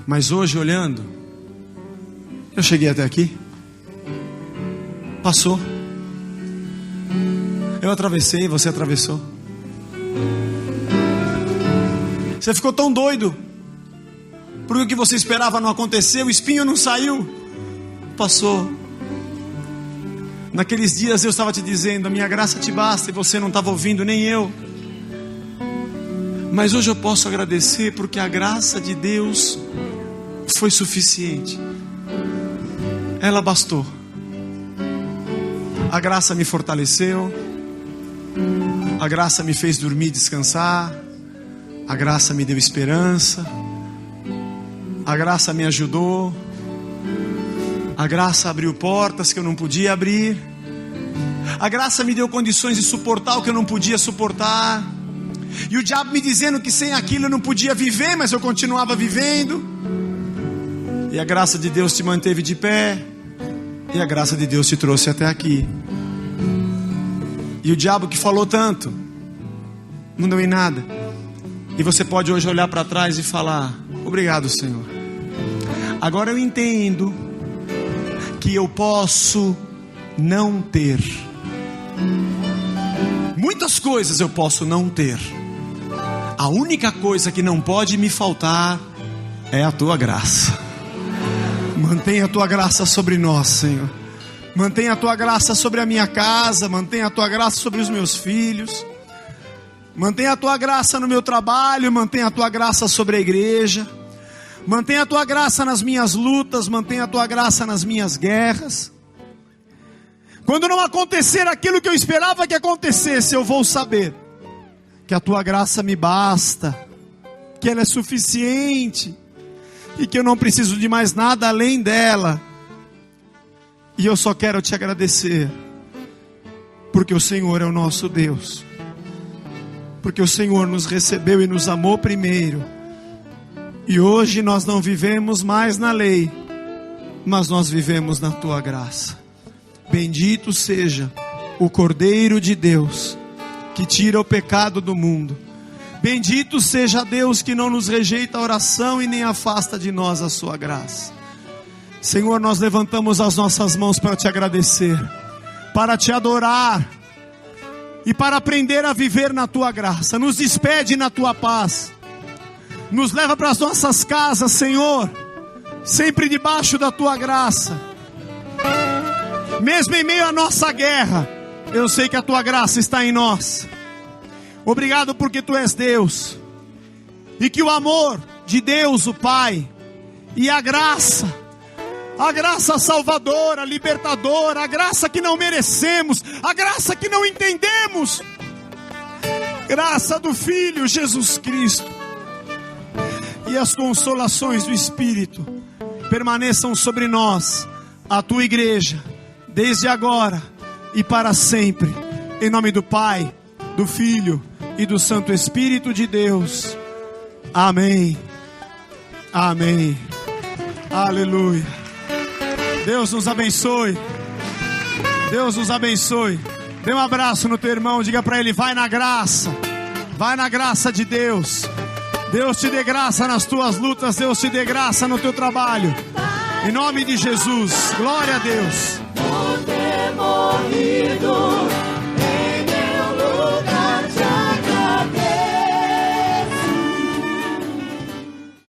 Mas hoje, olhando, eu cheguei até aqui. Passou. Eu atravessei, você atravessou. Você ficou tão doido porque o que você esperava não aconteceu, o espinho não saiu. Passou. Naqueles dias eu estava te dizendo: a minha graça te basta, e você não estava ouvindo, nem eu. Mas hoje eu posso agradecer porque a graça de Deus foi suficiente. Ela bastou. A graça me fortaleceu. A graça me fez dormir e descansar. A graça me deu esperança. A graça me ajudou. A graça abriu portas que eu não podia abrir. A graça me deu condições de suportar o que eu não podia suportar. E o diabo me dizendo que sem aquilo eu não podia viver, mas eu continuava vivendo. E a graça de Deus te manteve de pé. E a graça de Deus te trouxe até aqui. E o diabo que falou tanto, não deu em nada. E você pode hoje olhar para trás e falar: obrigado, Senhor. Agora eu entendo que eu posso não ter. Muitas coisas eu posso não ter. A única coisa que não pode me faltar é a tua graça. Mantenha a tua graça sobre nós, Senhor. Mantenha a tua graça sobre a minha casa. Mantenha a tua graça sobre os meus filhos. Mantenha a tua graça no meu trabalho. Mantenha a tua graça sobre a igreja. Mantenha a tua graça nas minhas lutas. Mantenha a tua graça nas minhas guerras. Quando não acontecer aquilo que eu esperava que acontecesse, eu vou saber que a tua graça me basta, que ela é suficiente e que eu não preciso de mais nada além dela. E eu só quero te agradecer, porque o Senhor é o nosso Deus, porque o Senhor nos recebeu e nos amou primeiro. E hoje nós não vivemos mais na lei, mas nós vivemos na tua graça. Bendito seja o Cordeiro de Deus, que tira o pecado do mundo. Bendito seja Deus que não nos rejeita a oração e nem afasta de nós a sua graça. Senhor, nós levantamos as nossas mãos para te agradecer, para te adorar e para aprender a viver na tua graça. Nos despede na tua paz. Nos leva para as nossas casas, Senhor, sempre debaixo da tua graça. Mesmo em meio à nossa guerra, eu sei que a tua graça está em nós. Obrigado porque tu és Deus. E que o amor de Deus, o Pai, e a graça salvadora, libertadora, a graça que não merecemos, a graça que não entendemos, graça do Filho Jesus Cristo, e as consolações do Espírito permaneçam sobre nós, a tua igreja, desde agora e para sempre, em nome do Pai, do Filho e do Santo Espírito de Deus. Amém. Amém. Aleluia. Deus nos abençoe. Deus nos abençoe. Dê um abraço no teu irmão, diga para ele: vai na graça. Vai na graça de Deus. Deus te dê graça nas tuas lutas. Deus te dê graça no teu trabalho. Em nome de Jesus. Glória a Deus. Morrido